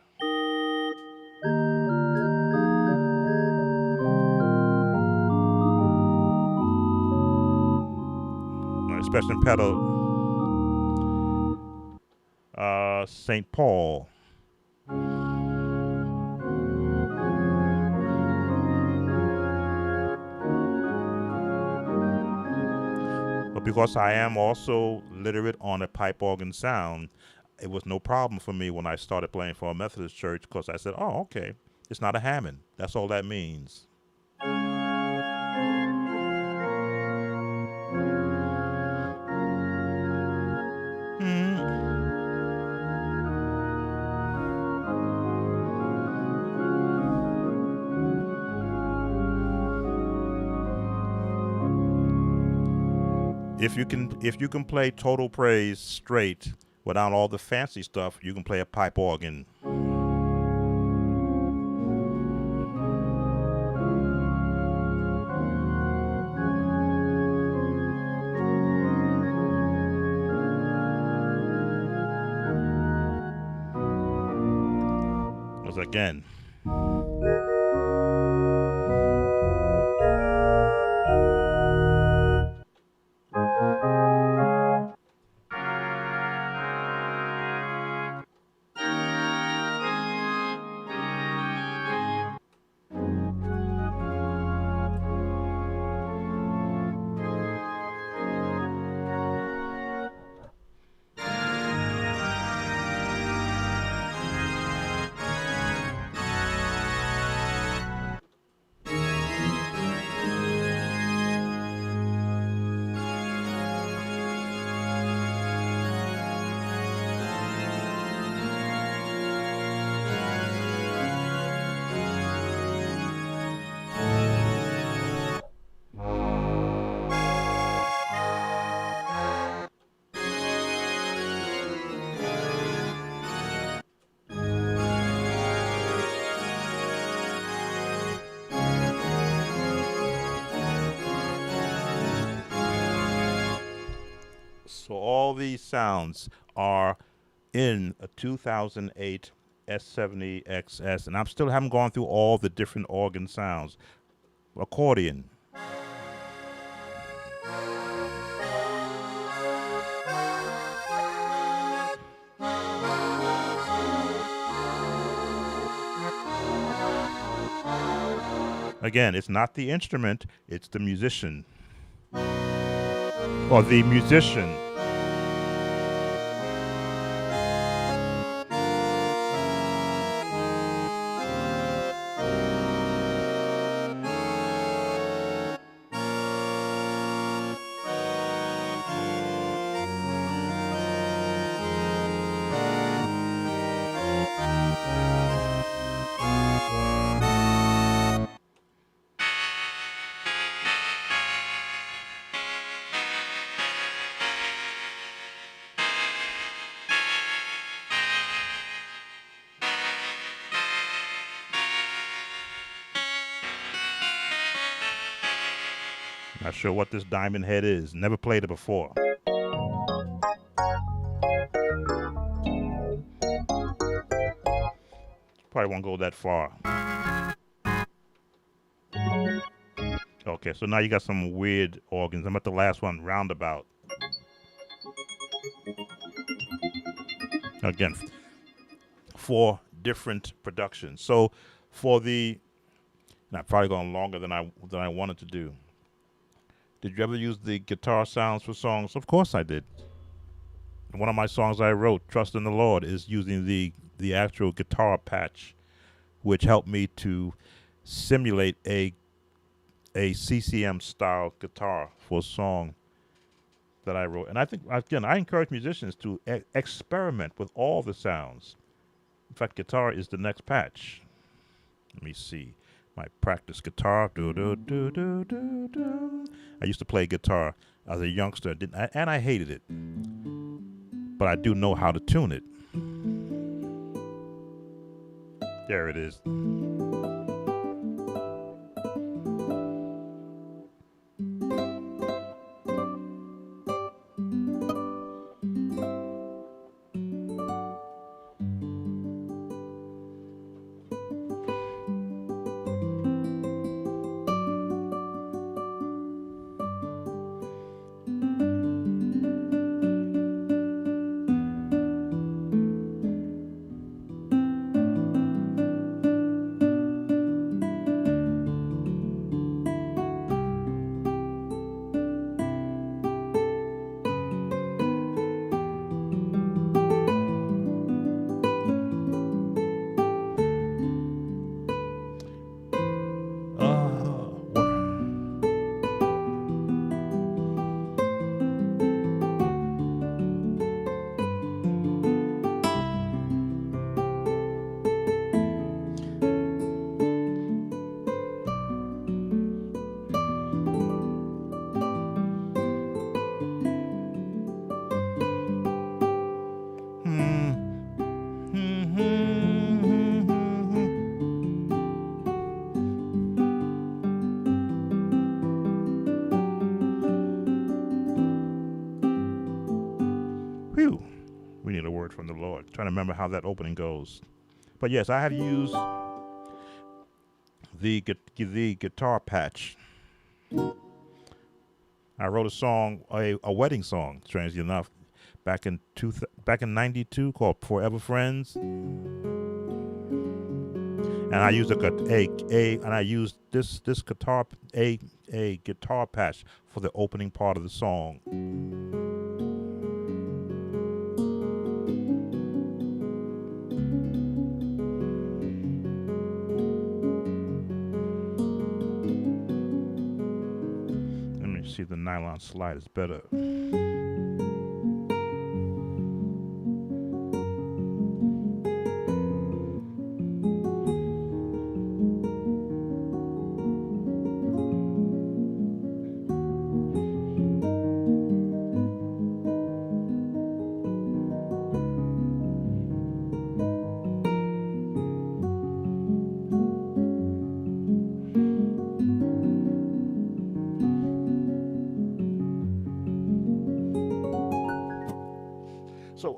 Speaker 1: Expression pedal. St. Paul. But because I am also literate on a pipe organ sound, it was no problem for me when I started playing for a Methodist church, because I said, oh, okay, it's not a Hammond. That's all that means. If you can play Total Praise straight without all the fancy stuff, you can play a pipe organ. Because again, So all these sounds are in a 2008 S70XS, and I still haven't gone through all the different organ sounds. Accordion. Again, it's not the instrument, it's the musician. Or the musician. Not sure what this diamond head is. Never played it before. Probably won't go that far. Okay, so now you got some weird organs. I'm at the last one, roundabout. Again, 4 different productions. So for the, and I've probably gone longer than I wanted to do. Did you ever use the guitar sounds for songs? Of course I did. One of my songs I wrote, Trust in the Lord, is using the actual guitar patch, which helped me to simulate a CCM style guitar for a song that I wrote. And I think, again, I encourage musicians to experiment with all the sounds. In fact, guitar is the next patch. Let me see. My practice guitar. Do, do, do, do, do, do. I used to play guitar as a youngster, and I hated it. But I do know how to tune it. There it is. Whew. We need a word from the Lord. Trying to remember how that opening goes. But yes, I have used the guitar patch. I wrote a song, a wedding song, strangely enough, back in '92 called "Forever Friends," and I used this guitar guitar patch for the opening part of the song. See, the nylon slide is better.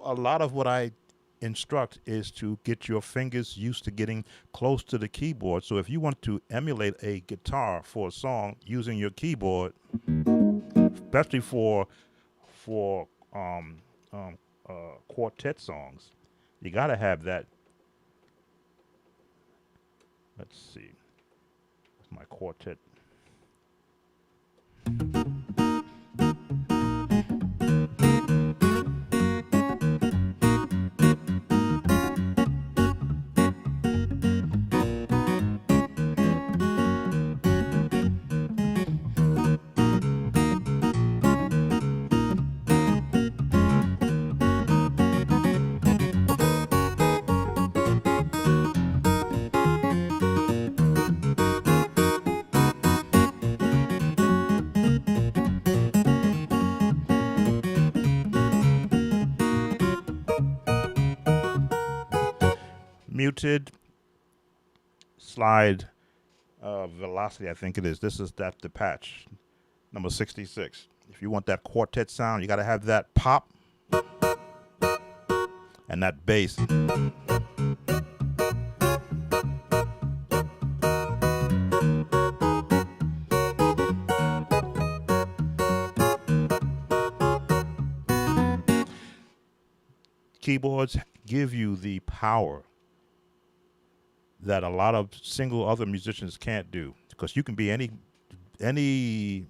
Speaker 1: a lot of what I instruct is to get your fingers used to getting close to the keyboard. So if you want to emulate a guitar for a song using your keyboard, especially for quartet songs, you got to have that. Let's see. That's my quartet. Muted slide velocity, I think it is. This is the patch, number 66. If you want that quartet sound, you got to have that pop and that bass. Keyboards give you the power that a lot of single other musicians can't do, because you can be any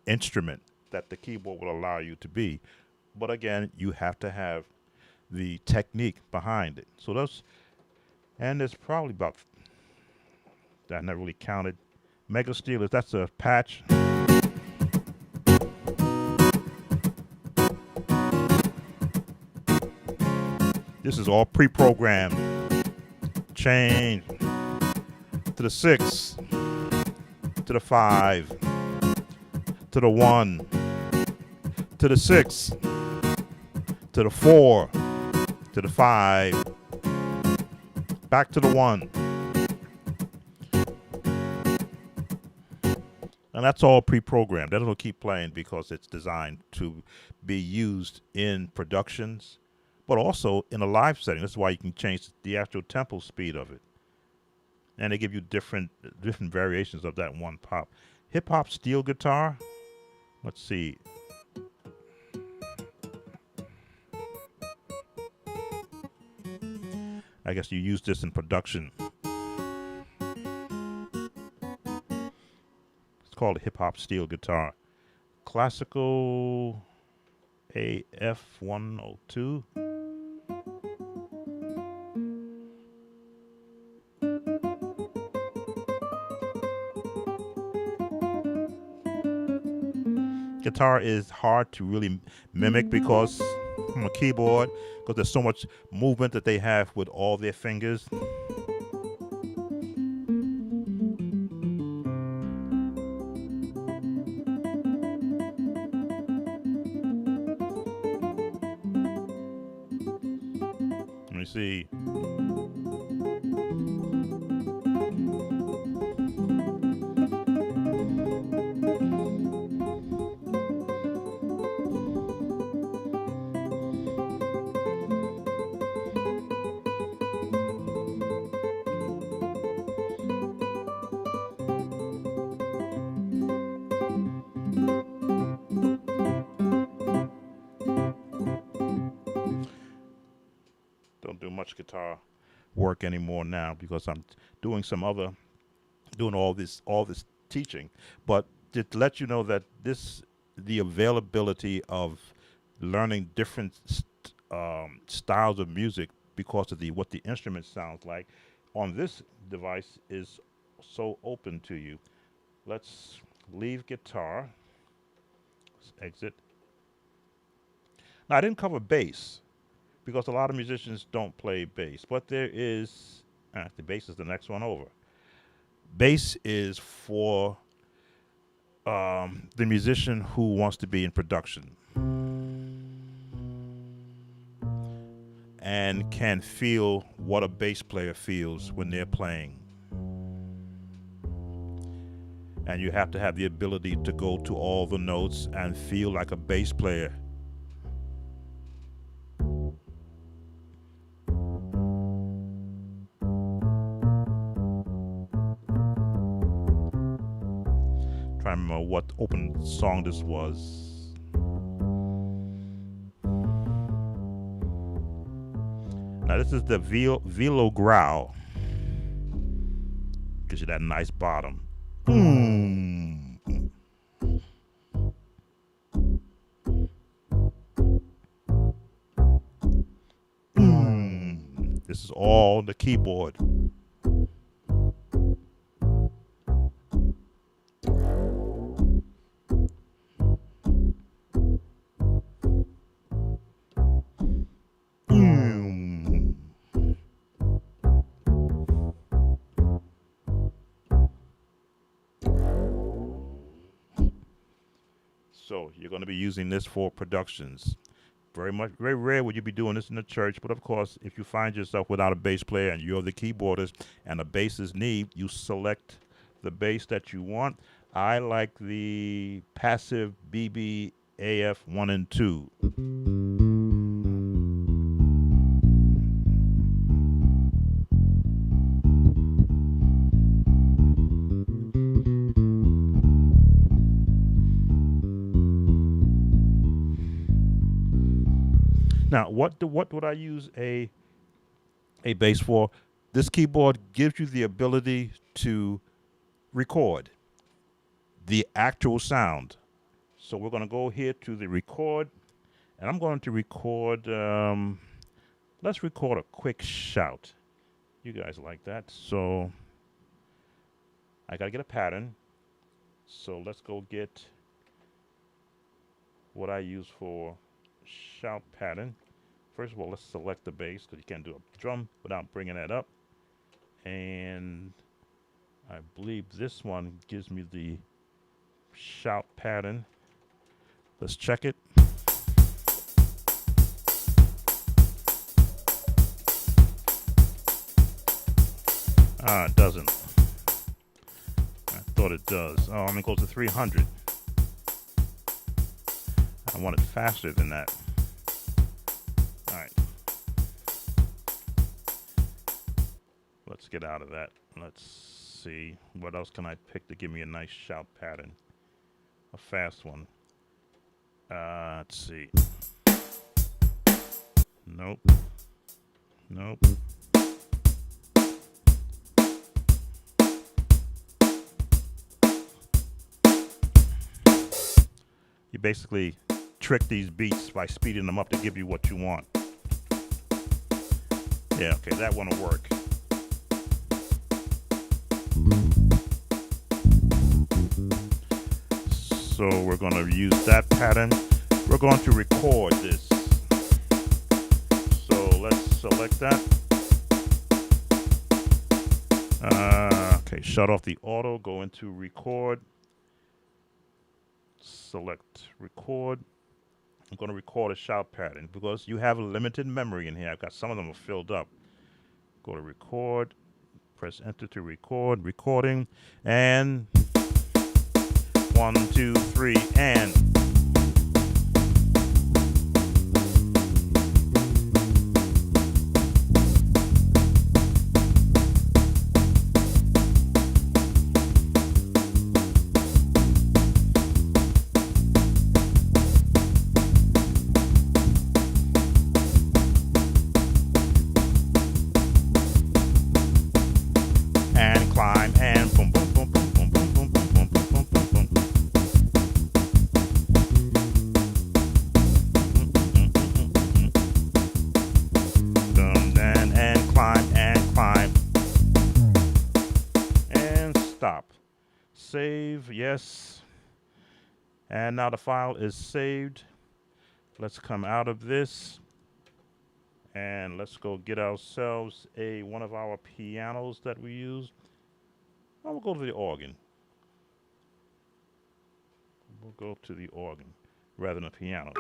Speaker 1: instrument that the keyboard will allow you to be, but again, you have to have the technique behind it. So there's probably about, I never really counted, mega steelers. That's a patch. This is all pre-programmed. Change to the 6, to the 5, to the 1, to the 6, to the 4, to the 5, back to the 1. And that's all pre-programmed. That'll keep playing because it's designed to be used in productions, but also in a live setting. That's why you can change the actual tempo speed of it. And they give you different variations of that one pop. Hip-hop steel guitar. Let's see. I guess you use this in production. It's called a hip-hop steel guitar. Classical AF102. Guitar is hard to really mimic because from a keyboard, because there's so much movement that they have with all their fingers. Let me see. Don't do much guitar work anymore now because I'm doing all this teaching. But to let you know that the availability of learning different styles of music because of what the instrument sounds like on this device is so open to you. Let's leave guitar. Let's exit. Now I didn't cover bass, because a lot of musicians don't play bass, but there is, the bass is the next one over. Bass is for the musician who wants to be in production and can feel what a bass player feels when they're playing. And you have to have the ability to go to all the notes and feel like a bass player. Trying to remember what open song this was. Now this is the Velo Growl. Gives you that nice bottom. This is all the keyboard. So you're going to be using this for productions. Very rare would you be doing this in the church, but of course, if you find yourself without a bass player and you're the keyboardist and a bass is need, you select the bass that you want. I like the passive BB AF 1 and 2. Now, what would I use a bass for? This keyboard gives you the ability to record the actual sound. So we're going to go here to the record, and I'm going to record, let's record a quick shout. You guys like that. So I got to get a pattern. So let's go get what I use for shout pattern. First of all, let's select the bass because you can't do a drum without bringing that up. And I believe this one gives me the shout pattern. Let's check it. It doesn't. I thought it does. Oh, I'm going to go to 300. I want it faster than that. All right. Let's get out of that. Let's see. What else can I pick to give me a nice shout pattern? A fast one. Let's see. Nope. Nope. You basically trick these beats by speeding them up to give you what you want. Yeah, okay, that one will work. So we're going to use that pattern. We're going to record this. So let's select that. Okay, shut off the auto, go into record. Select record. I'm going to record a shout pattern because you have a limited memory in here. I've got some of them are filled up. Go to record, press enter to record, recording, and 1, 2, 3, and. Climb and boom, boom, boom, boom, boom, boom, boom, boom, boom, boom, boom, boom, boom. And climb and stop. Save, yes. And now the file is saved. Let's come out of this and let's go get ourselves one of our pianos that we use. We'll go to the organ. We'll go to the organ rather than a piano.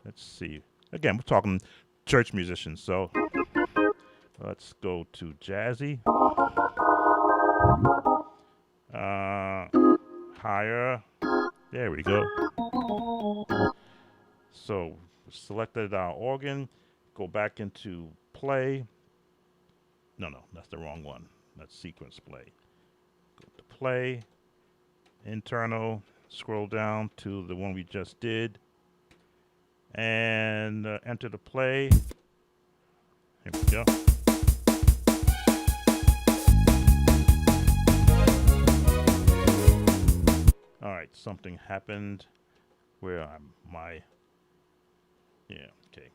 Speaker 1: Let's see. Again, we're talking church musicians, so let's go to jazzy. Higher. There we go. So selected our organ. Go back into play. No, that's the wrong one. That's sequence play. Play, internal, scroll down to the one we just did, and enter the play. Here we go. All right, something happened where okay.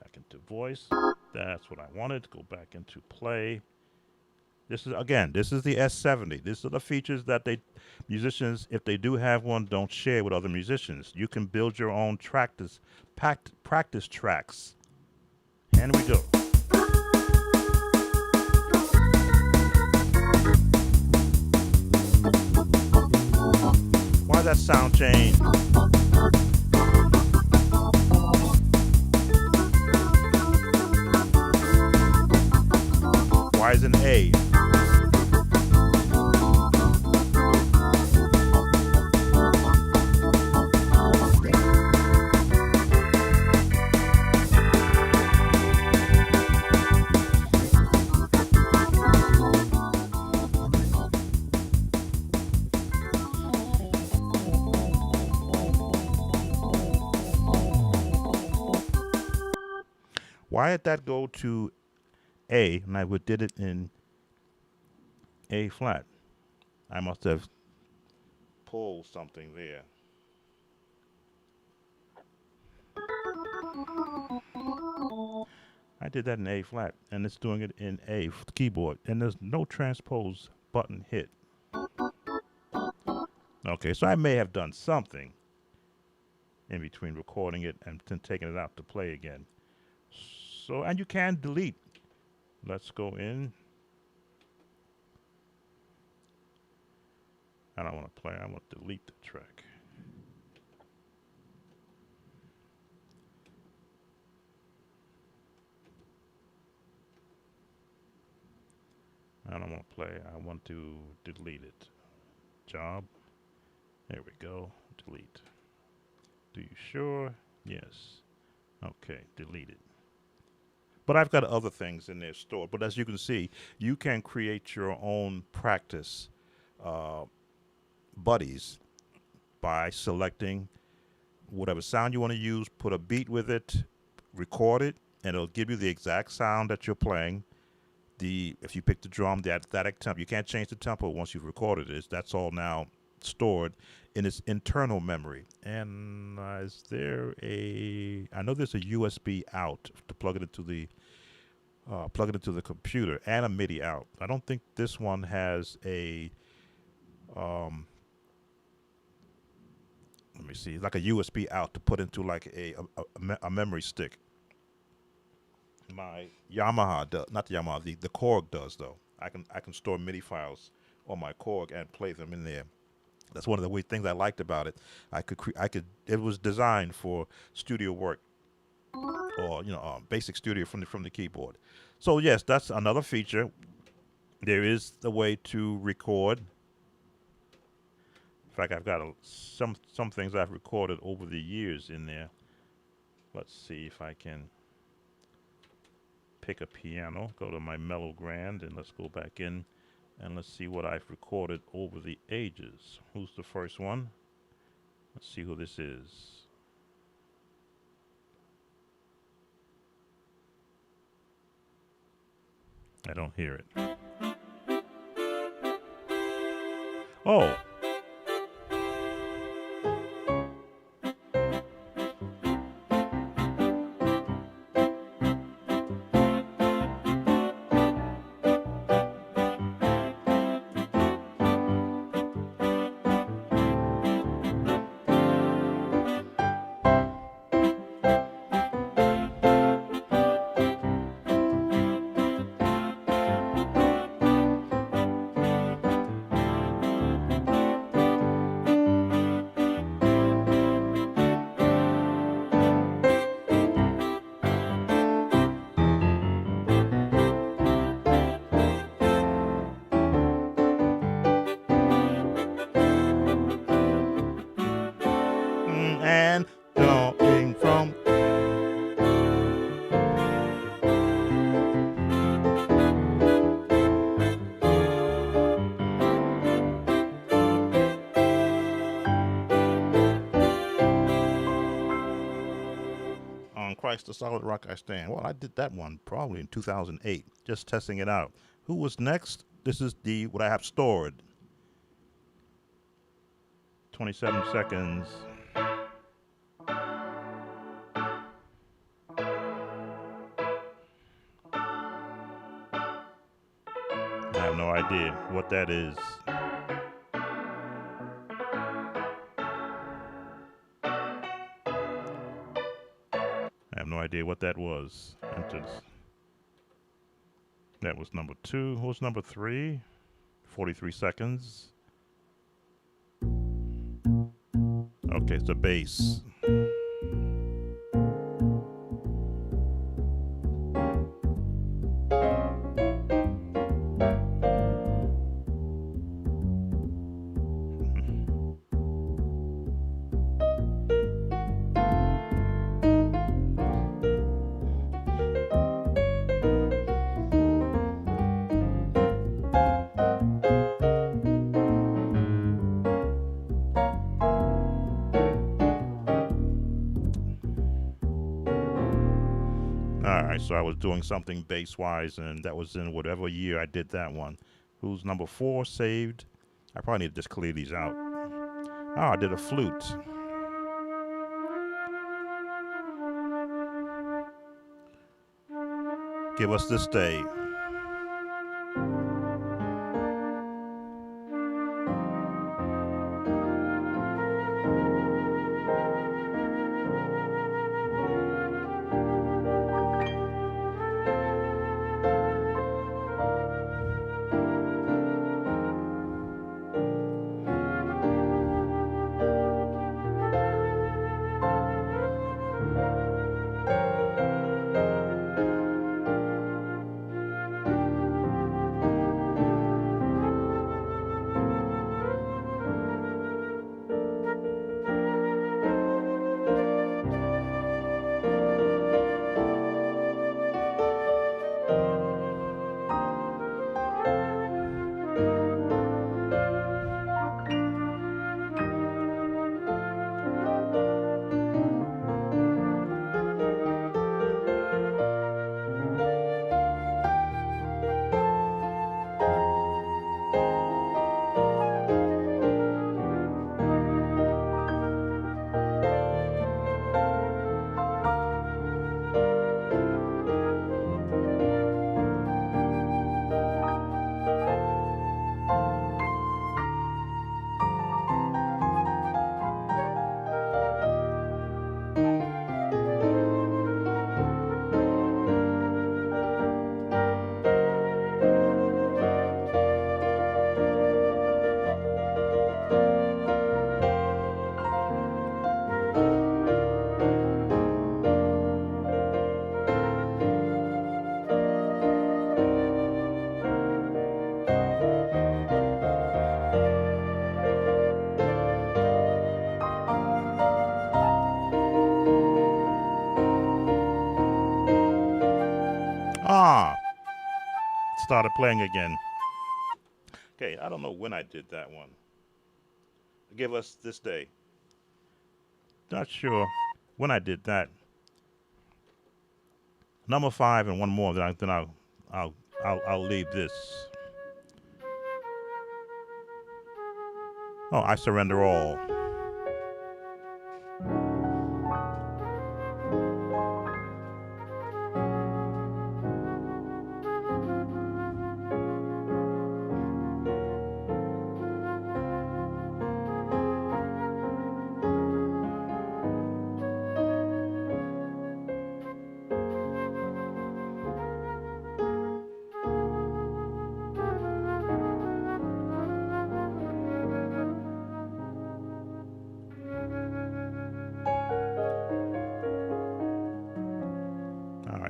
Speaker 1: Back into voice. That's what I wanted. Go back into play. This is the S70. These are the features that musicians, if they do have one, don't share with other musicians. You can build your own practice tracks. And we go. Why that sound change? Why is an A? Why did that go to A and I did it in A flat? I must have pulled something there. I did that in A flat, and it's doing it in A keyboard, and there's no transpose button hit. Okay, so I may have done something in between recording it and then taking it out to play again. So, and you can delete. Let's go in. I don't want to play. I want to delete the track. I don't want to play. I want to delete it. Job. There we go. Delete. Do you sure? Yes. Okay, delete it. But I've got other things in there stored. But as you can see, you can create your own practice buddies by selecting whatever sound you want to use, put a beat with it, record it, and it'll give you the exact sound that you're playing. If you pick the drum, the static tempo, you can't change the tempo once you've recorded it. That's all now stored in its internal memory. And is there I know there's a USB out to plug it into the computer, and a MIDI out. I don't think this one has a let me see, it's like a USB out to put into like a memory stick. My Yamaha does, not the Yamaha, the Korg does though. I can store MIDI files on my Korg and play them in there. That's one of the weird things I liked about it. It was designed for studio work, or basic studio from the keyboard. So yes, that's another feature. There is a way to record. In fact, I've got some things I've recorded over the years in there. Let's see if I can pick a piano, go to my Mellow Grand, and let's go back in and let's see what I've recorded over the ages. Who's the first one? Let's see who this is. I don't hear it. Oh. Christ, the solid rock I stand. Well, I did that one probably in 2008, just testing it out. Who was next? This is what I have stored. 27 seconds. I have no idea what that is. I have no idea what that was. That was number 2. What was number 3? 43 seconds. Okay, it's the bass. Alright, so I was doing something bass-wise, and that was in whatever year I did that one. Who's number 4 saved? I probably need to just clear these out. Oh, I did a flute. Give us this day. Ah! Started playing again. Okay, I don't know when I did that one. Give us this day. Not sure when I did that. Number 5 and one more. Then I'll leave this. Oh, I surrender all.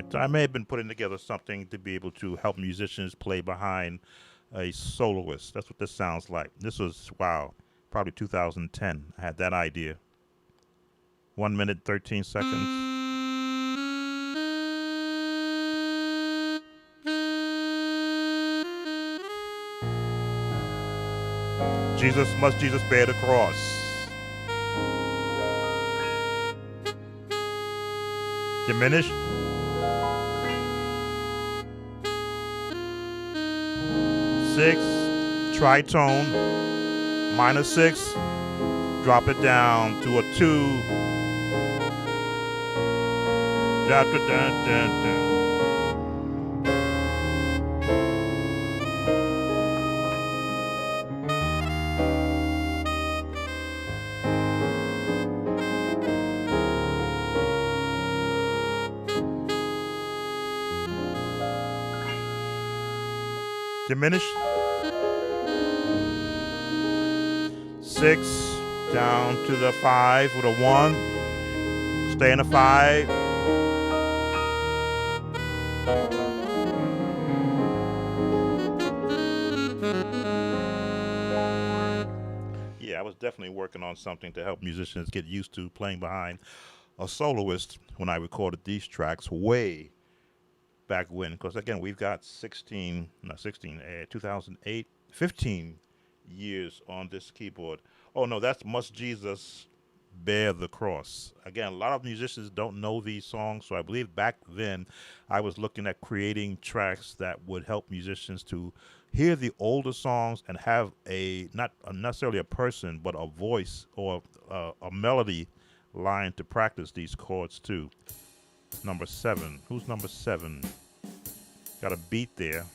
Speaker 1: So I may have been putting together something to be able to help musicians play behind a soloist. That's what this sounds like. This was, wow, probably 2010. I had that idea. 1 minute, 13 seconds. Must Jesus bear the cross? Diminished. 6, tritone, minor 6, drop it down to a 2, drop it down. Diminished. 6, down to the 5 with a 1, stay in a 5. Yeah, I was definitely working on something to help musicians get used to playing behind a soloist when I recorded these tracks way back when. Because again, we've got 2008, 15 years on this keyboard. Oh no, that's Must Jesus Bear the Cross. Again, a lot of musicians don't know these songs, so I believe back then I was looking at creating tracks that would help musicians to hear the older songs and have not necessarily a person, but a voice or a melody line to practice these chords to. Number 7. Who's number 7? Got a beat there.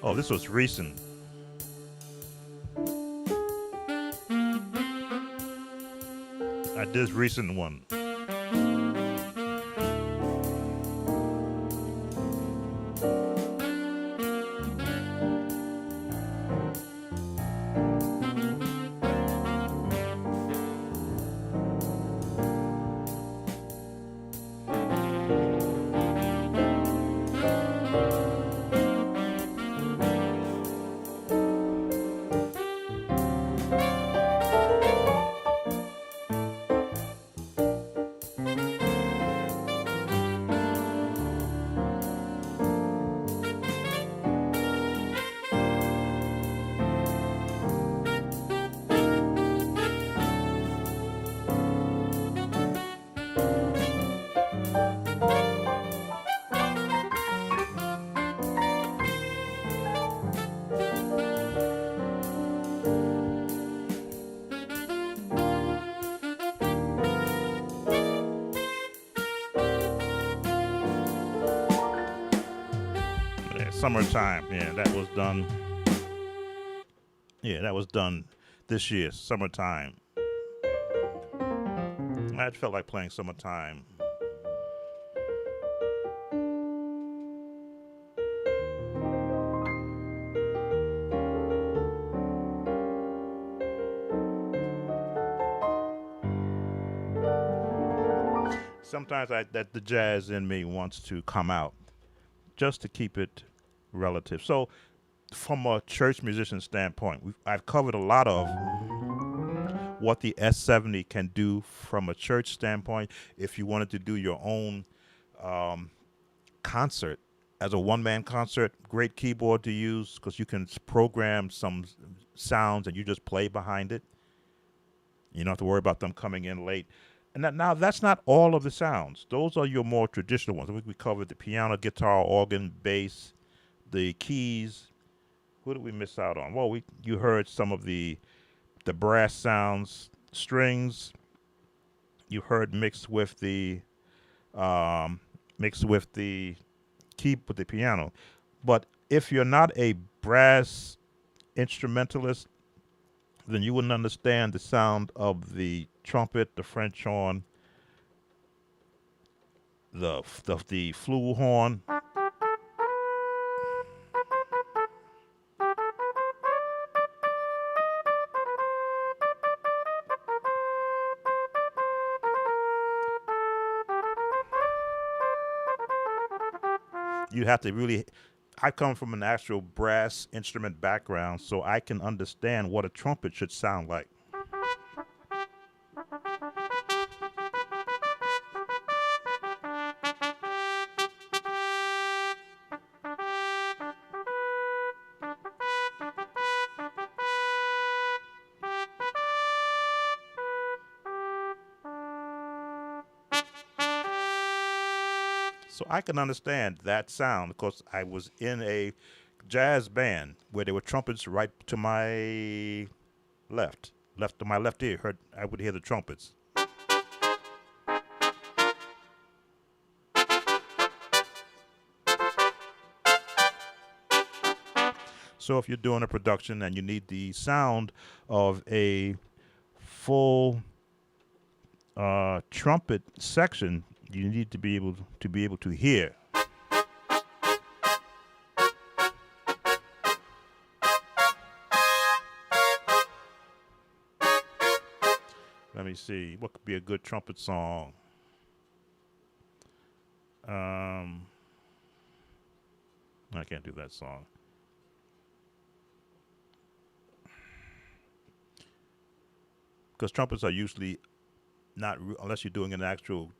Speaker 1: Oh, this was recent. I did this recent one. Summertime, yeah, that was done. Yeah, that was done this year, summertime. I felt like playing summertime. Sometimes that the jazz in me wants to come out just to keep it relative. So from a church musician standpoint, I've covered a lot of what the S70 can do from a church standpoint. If you wanted to do your own concert as a one-man concert, great keyboard to use because you can program some sounds and you just play behind it. You don't have to worry about them coming in late. And now that's not all of the sounds. Those are your more traditional ones. We covered the piano, guitar, organ, bass, the keys. Who did we miss out on? Well, you heard some of the brass sounds, strings. You heard mixed with the key with the piano. But if you're not a brass instrumentalist, then you wouldn't understand the sound of the trumpet, the French horn, the flugelhorn. You have to really. I come from an actual brass instrument background, so I can understand what a trumpet should sound like. So I can understand that sound because I was in a jazz band where there were trumpets right to my left to my left ear. I would hear the trumpets. So if you're doing a production and you need the sound of a full trumpet section, you need to be able to hear. Let me see. What could be a good trumpet song? I can't do that song. Because trumpets are usually not, unless you're doing an actual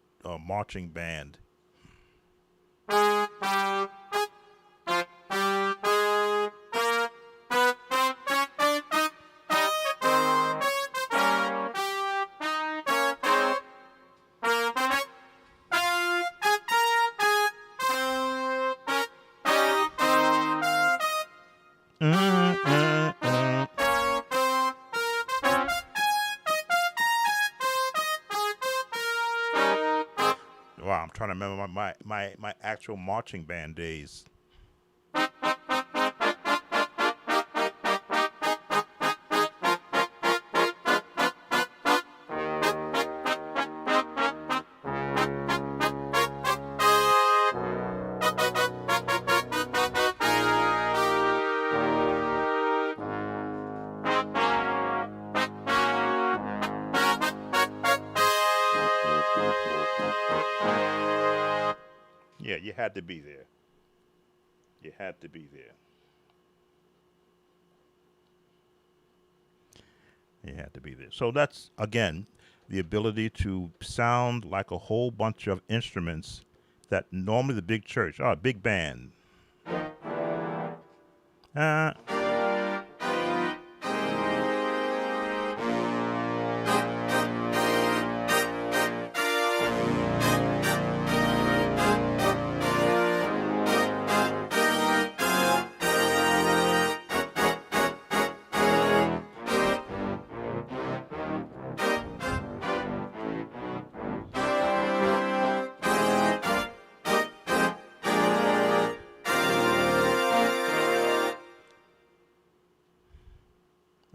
Speaker 1: marching band. Mm, mm, mm. Wow, I'm trying to remember my actual marching band days. Yeah, you had to be there. You had to be there. You had to be there. So that's, again, the ability to sound like a whole bunch of instruments that normally the big church, big band. Uh,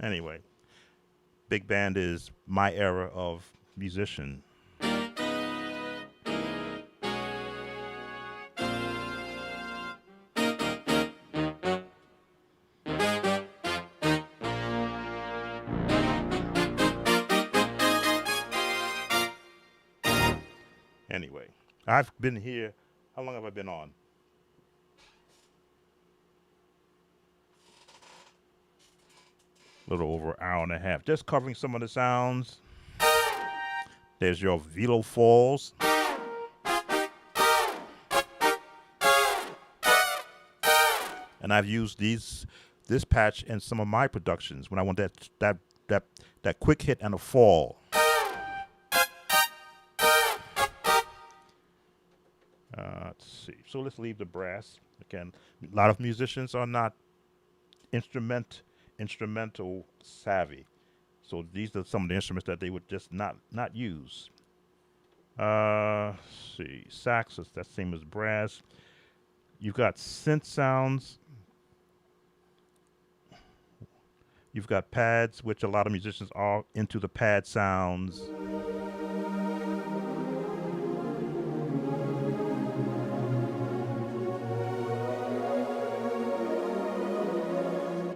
Speaker 1: anyway, big band is my era of musician. Anyway, I've been here. How long have I been on? A little over an hour and a half. Just covering some of the sounds. There's your Velo Falls. And I've used this patch in some of my productions when I want that quick hit and a fall. Let's see. So let's leave the brass. Again, a lot of musicians are not instrumental savvy. So these are some of the instruments that they would just not use. Let's see. Sax is that same as brass. You've got synth sounds. You've got pads, which a lot of musicians are into the pad sounds.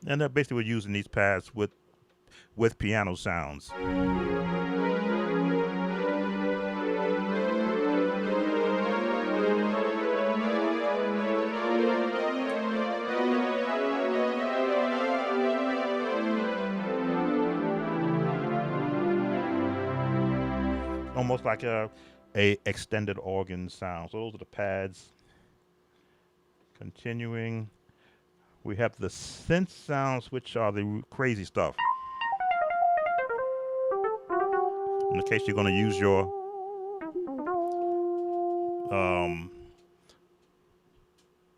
Speaker 1: And they're basically using these pads with piano sounds. Almost like a extended organ sound. So those are the pads. Continuing, we have the synth sounds, which are the crazy stuff. In the case you're going to use your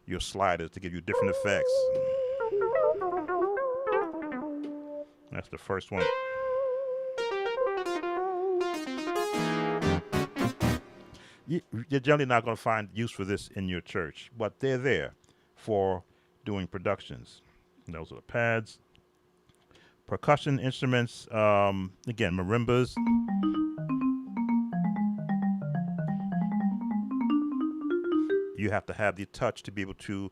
Speaker 1: your sliders to give you different effects. That's the first one. You're generally not going to find use for this in your church, but they're there for doing productions. Those are the pads. Percussion instruments, again, marimbas. You have to have the touch to be able to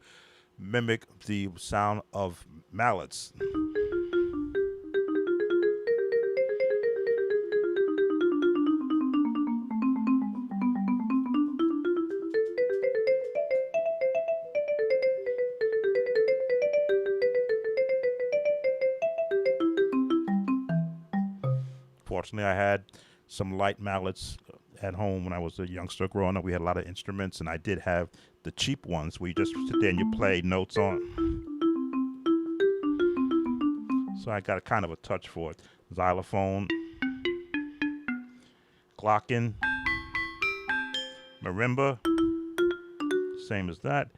Speaker 1: mimic the sound of mallets. Fortunately, I had some light mallets at home when I was a youngster growing up. We had a lot of instruments, and I did have the cheap ones where you just sit there and you play notes on. So I got a kind of a touch for it. Xylophone, glockin, marimba, same as that.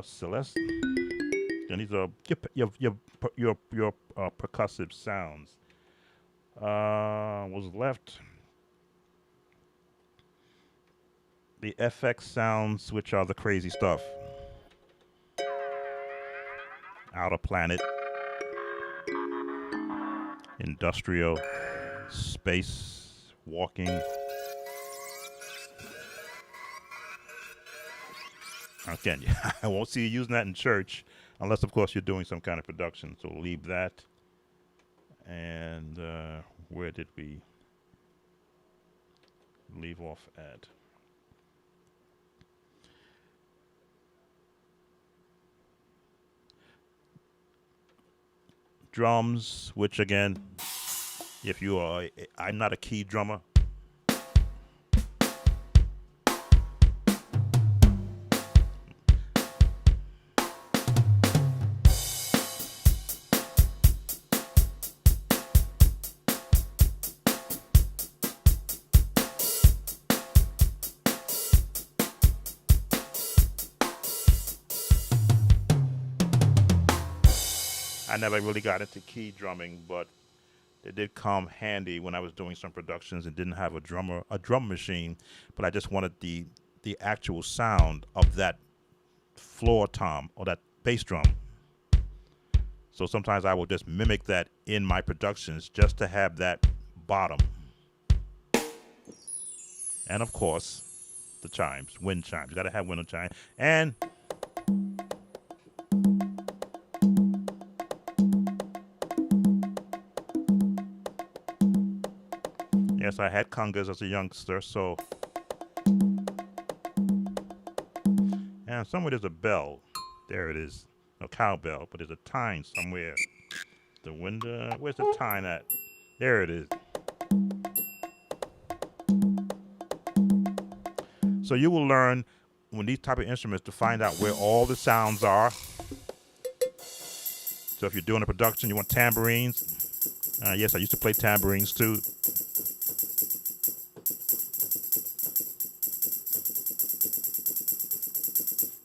Speaker 1: Celeste. And these are your percussive sounds. Was left the FX sounds, which are the crazy stuff. Outer planet, industrial, space, walking. Again, I won't see you using that in church unless, of course, you're doing some kind of production. So we'll leave that. And where did we leave off at? Drums, which again, if you are, I'm not a key drummer. I never really got into key drumming, but it did come handy when I was doing some productions and didn't have a drum machine, but I just wanted the actual sound of that floor tom or that bass drum. So sometimes I will just mimic that in my productions just to have that bottom. And of course, the chimes, wind chimes. You gotta have wind chime. And yes, I had congas as a youngster, so. And somewhere there's a bell. There it is. No cowbell, but there's a tine somewhere. The window, where's the tine at? There it is. So you will learn when these type of instruments to find out where all the sounds are. So if you're doing a production, you want tambourines. Yes, I used to play tambourines too.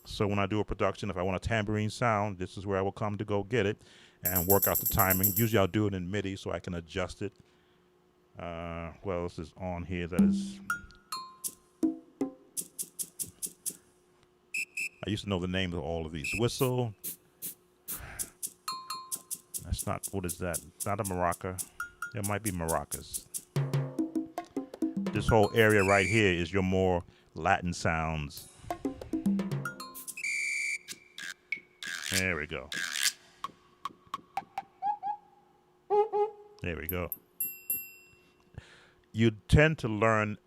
Speaker 1: So when I do a production, if I want a tambourine sound, this is where I will come to go get it and work out the timing. Usually I'll do it in MIDI so I can adjust it. What else is on here that is... I used to know the names of all of these. Whistle. That's not, what is that? It's not a maraca. There might be maracas. This whole area right here is your more Latin sounds. There we go. There we go. You tend to learn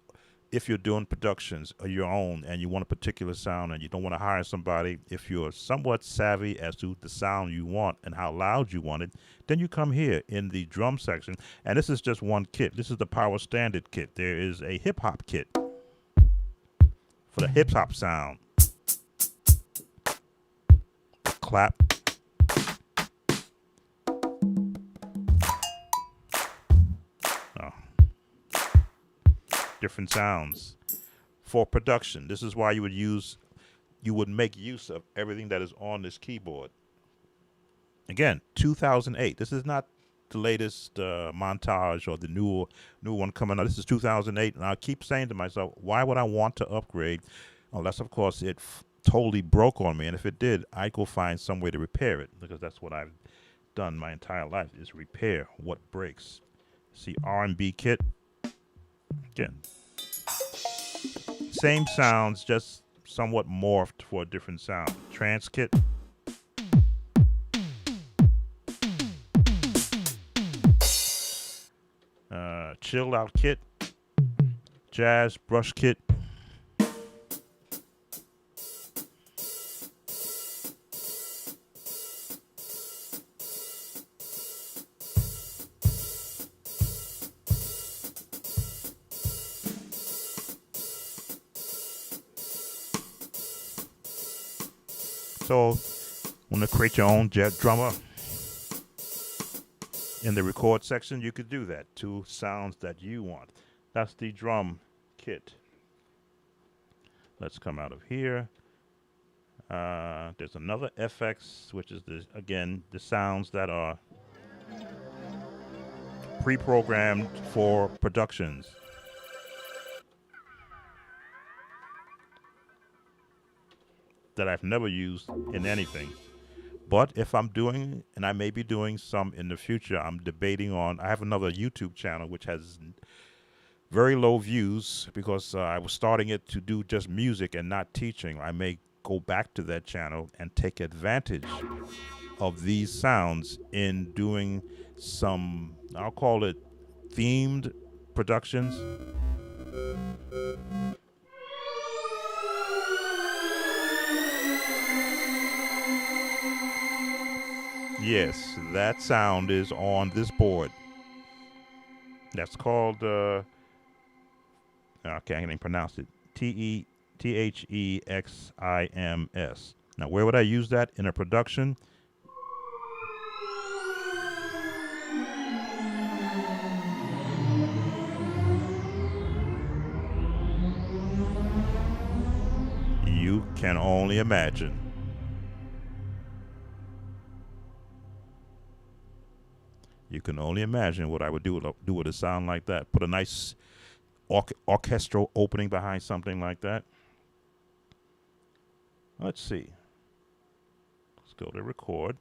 Speaker 1: if you're doing productions of your own and you want a particular sound and you don't want to hire somebody. If you're somewhat savvy as to the sound you want and how loud you want it, then you come here in the drum section. And this is just one kit. This is the Power Standard kit. There is a hip hop kit for the hip hop sound. Clap. Oh. Different sounds for production. This is why you would use you would make use of everything that is on this keyboard. Again, 2008. This is not the latest montage or the new one coming out. This is 2008, and I keep saying to myself, why would I want to upgrade unless, of course, it totally broke on me? And if it did, I'd go find some way to repair it, because that's what I've done my entire life, is repair what breaks. See, R&B kit. Again, same sounds, just somewhat morphed for a different sound. Trance kit. Chilled out kit. Jazz brush kit. So, want to create your own jet drummer? In the record section, you could do that. 2 sounds that you want. That's the drum kit. Let's come out of here. There's another FX, which is, again, the sounds that are pre-programmed for productions. That I've never used in anything. But if I'm doing, and I may be doing some in the future, I'm debating on, I have another YouTube channel which has very low views because I was starting it to do just music and not teaching. I may go back to that channel and take advantage of these sounds in doing some, I'll call it themed productions. Yes, that sound is on this board. That's called, I can't even pronounce it. S70XS. Now, where would I use that in a production? You can only imagine. You can only imagine what I would do with a sound like that. Put a nice orchestral opening behind something like that. Let's see. Let's go to record.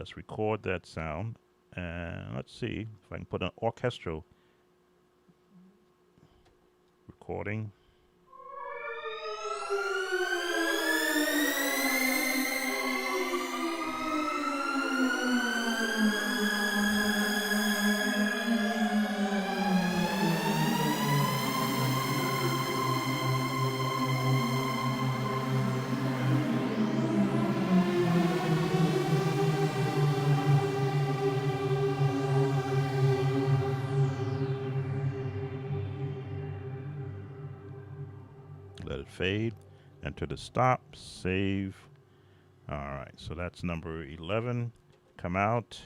Speaker 1: Let's record that sound. And let's see if I can put an orchestral recording. Let it fade. Enter the stop. Save. All right, so that's number 11. Come out.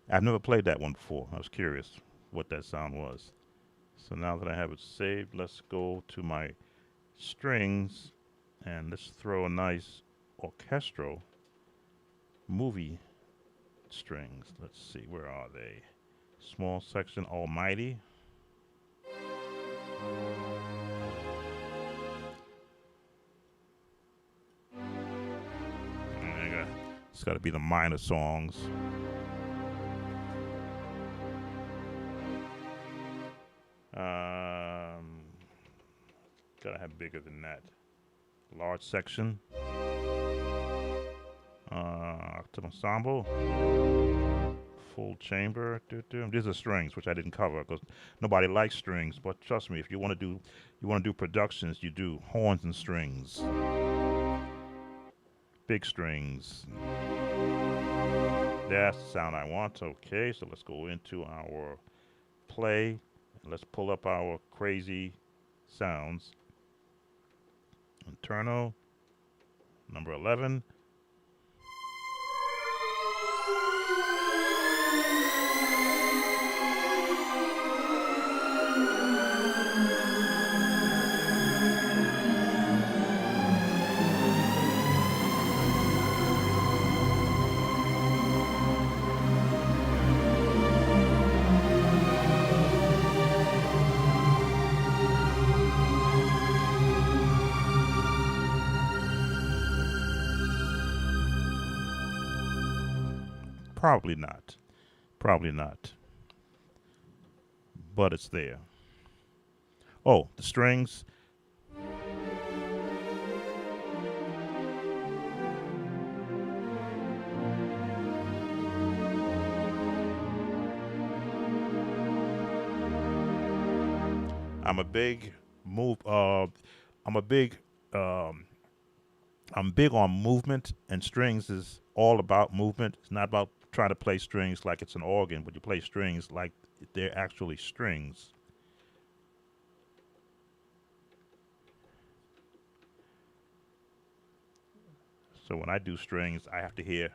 Speaker 1: I've never played that one before. I was curious what that sound was. So now that I have it saved, let's go to my strings and let's throw a nice orchestral movie strings. Let's see, where are they? Small section, Almighty. It's got to be the minor songs. Gotta have bigger than that. Large section. Ensemble. Full chamber. These are strings, which I didn't cover because nobody likes strings. But trust me, if you want to do productions, you do horns and strings, big strings. That's the sound I want. Okay, so let's go into our play and let's pull up our crazy sounds. Internal, number 11. Probably not. Probably not. But it's there. Oh, the strings. I'm a big move. I'm a big. Um, I'm big on movement, and strings is all about movement. It's not about trying to play strings like it's an organ, but you play strings like they're actually strings. So when I do strings, I have to hear.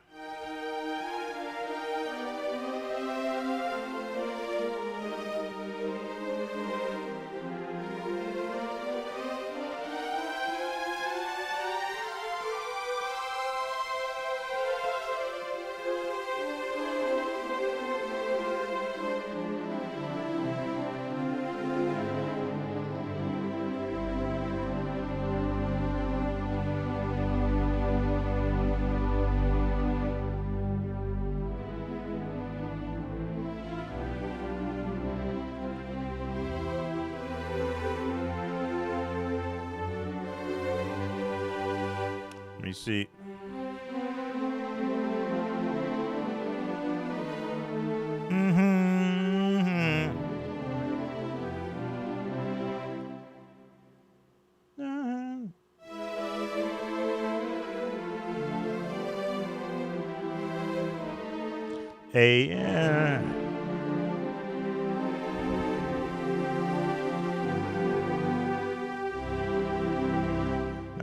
Speaker 1: Let me see. Mm-hmm. A.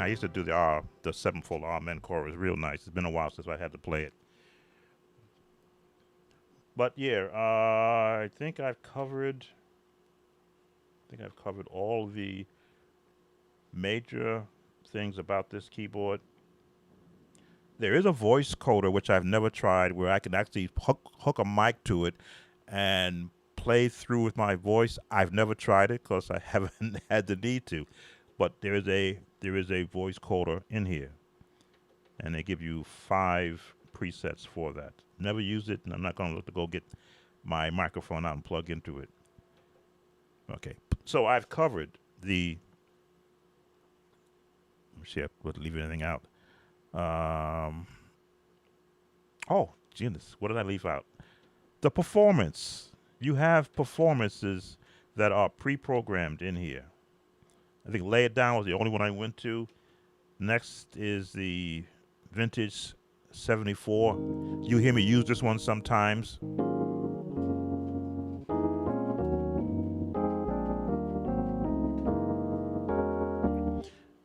Speaker 1: I used to do the sevenfold Amen chorus real nice. It's been a while since I had to play it. But yeah, I think I've covered. I think I've covered all the major things about this keyboard. There is a voice coder which I've never tried, where I can actually hook a mic to it and play through with my voice. I've never tried it because I haven't had the need to. But there is a voice coder in here, and they give you 5 presets for that. Never used it, and I'm not going to look to go get my microphone out and plug into it. Okay, so I've covered the. Let me see, I would leave anything out. Oh, goodness, what did I leave out? The performance. You have performances that are pre-programmed in here. I think Lay It Down was the only one I went to. Next is the vintage 74. You hear me use this one sometimes.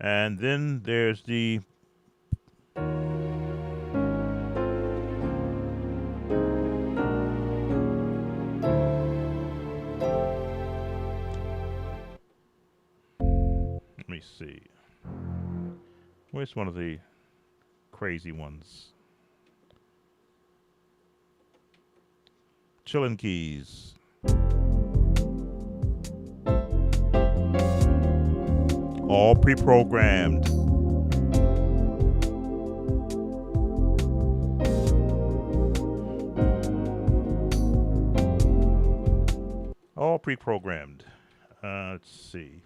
Speaker 1: And then there's the let me see. Where's one of the crazy ones? Chillin' keys. All pre-programmed. All pre-programmed. Let's see.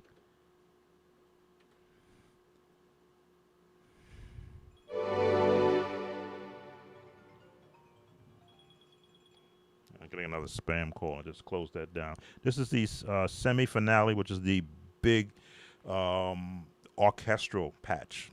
Speaker 1: I'm getting another spam call. I just close that down. This is the semi-finale, which is the big orchestral patch.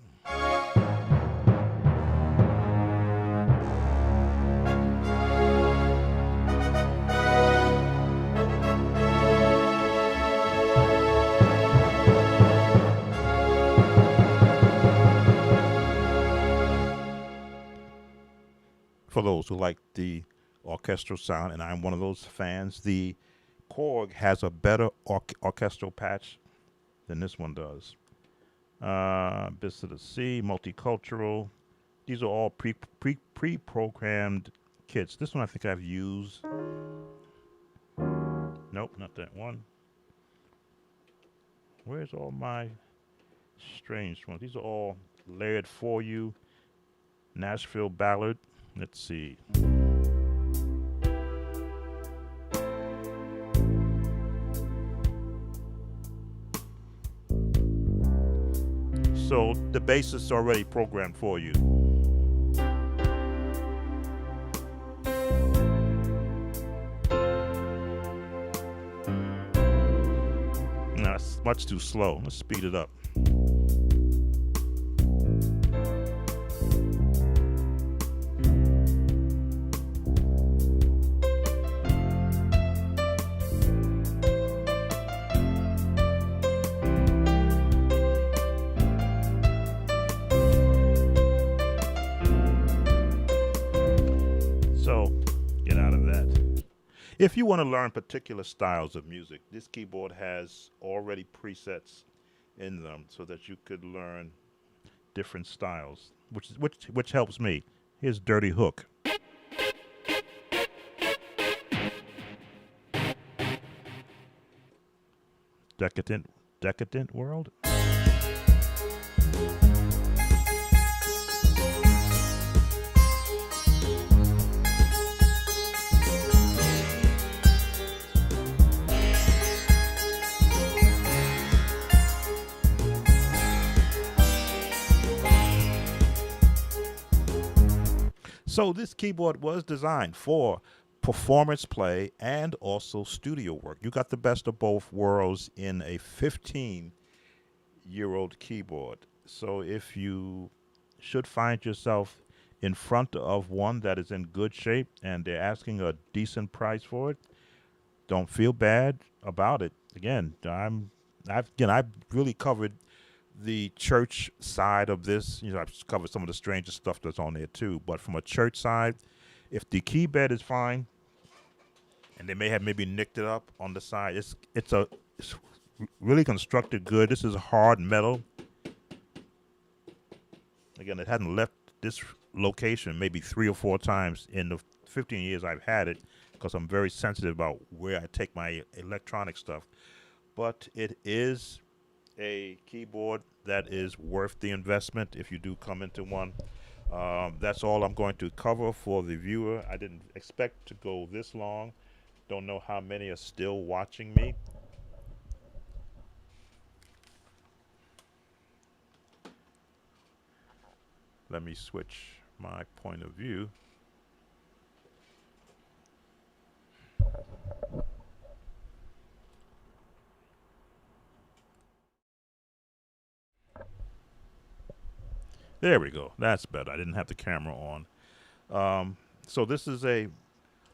Speaker 1: For those who like the orchestral sound, and I'm one of those fans, the Korg has a better orchestral patch than this one does. Bits of the C, multicultural. These are all pre-programmed kits. This one I think I've used. Nope, not that one. Where's all my strange ones? These are all layered for you. Nashville Ballad. Let's see. So the bass is already programmed for you. No, it's much too slow. Let's speed it up. So get out of that. If you want to learn particular styles of music, this keyboard has already presets in them so that you could learn different styles, which helps me. Here's Dirty Hook. Decadent World. So this keyboard was designed for performance play and also studio work. You got the best of both worlds in a 15-year-old keyboard. So if you should find yourself in front of one that is in good shape and they're asking a decent price for it, don't feel bad about it. I've really covered the church side of this. I've covered some of the strangest stuff that's on there too. But from a church side, if the key bed is fine, and they may have maybe nicked it up on the side, it's really constructed good. This is hard metal. Again, it hadn't left this location maybe 3 or 4 times in the 15 years I've had it, because I'm very sensitive about where I take my electronic stuff. But it is a keyboard that is worth the investment if you do come into one. That's all I'm going to cover for the viewer. I didn't expect to go this long. Don't know how many are still watching me. Let me switch my point of view. There we go. That's better. I didn't have the camera on. So this is a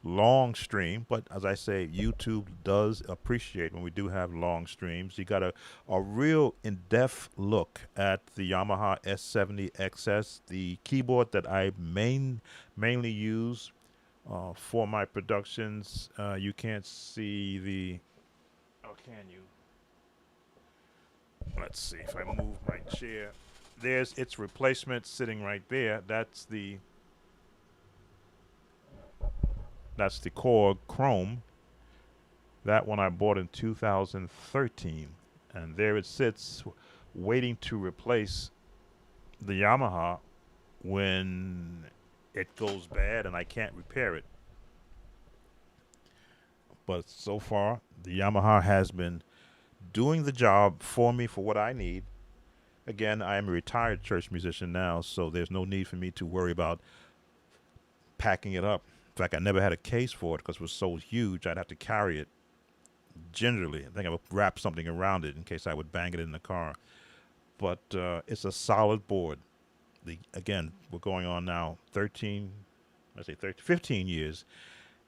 Speaker 1: long stream, but as I say, YouTube does appreciate when we do have long streams. You got a real in-depth look at the Yamaha S70XS, the keyboard that I mainly use for my productions. You can't see the... Oh, can you? Let's see if I move my chair. There's its replacement sitting right there. That's the Core Chrome. That one I bought in 2013, and there it sits waiting to replace the Yamaha when it goes bad and I can't repair it. But so far the Yamaha has been doing the job for me for what I need. Again, I am a retired church musician now, so there's no need for me to worry about packing it up. In fact, I never had a case for it because it was so huge I'd have to carry it gingerly. I think I would wrap something around it in case I would bang it in the car. But it's a solid board. Again, we're going on now 15 years.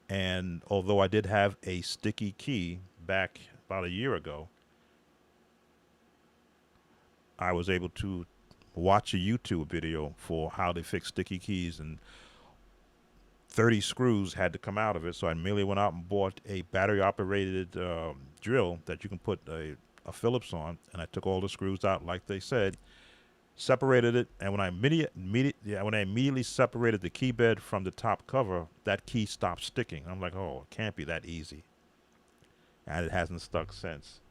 Speaker 1: And although I did have a sticky key back about a year ago, I was able to watch a YouTube video for how they fix sticky keys, and 30 screws had to come out of it. So I merely went out and bought a battery-operated drill that you can put a Phillips on, and I took all the screws out like they said, separated it, and when I immediately separated the key bed from the top cover, that key stopped sticking. I'm like, oh, it can't be that easy, and it hasn't stuck since.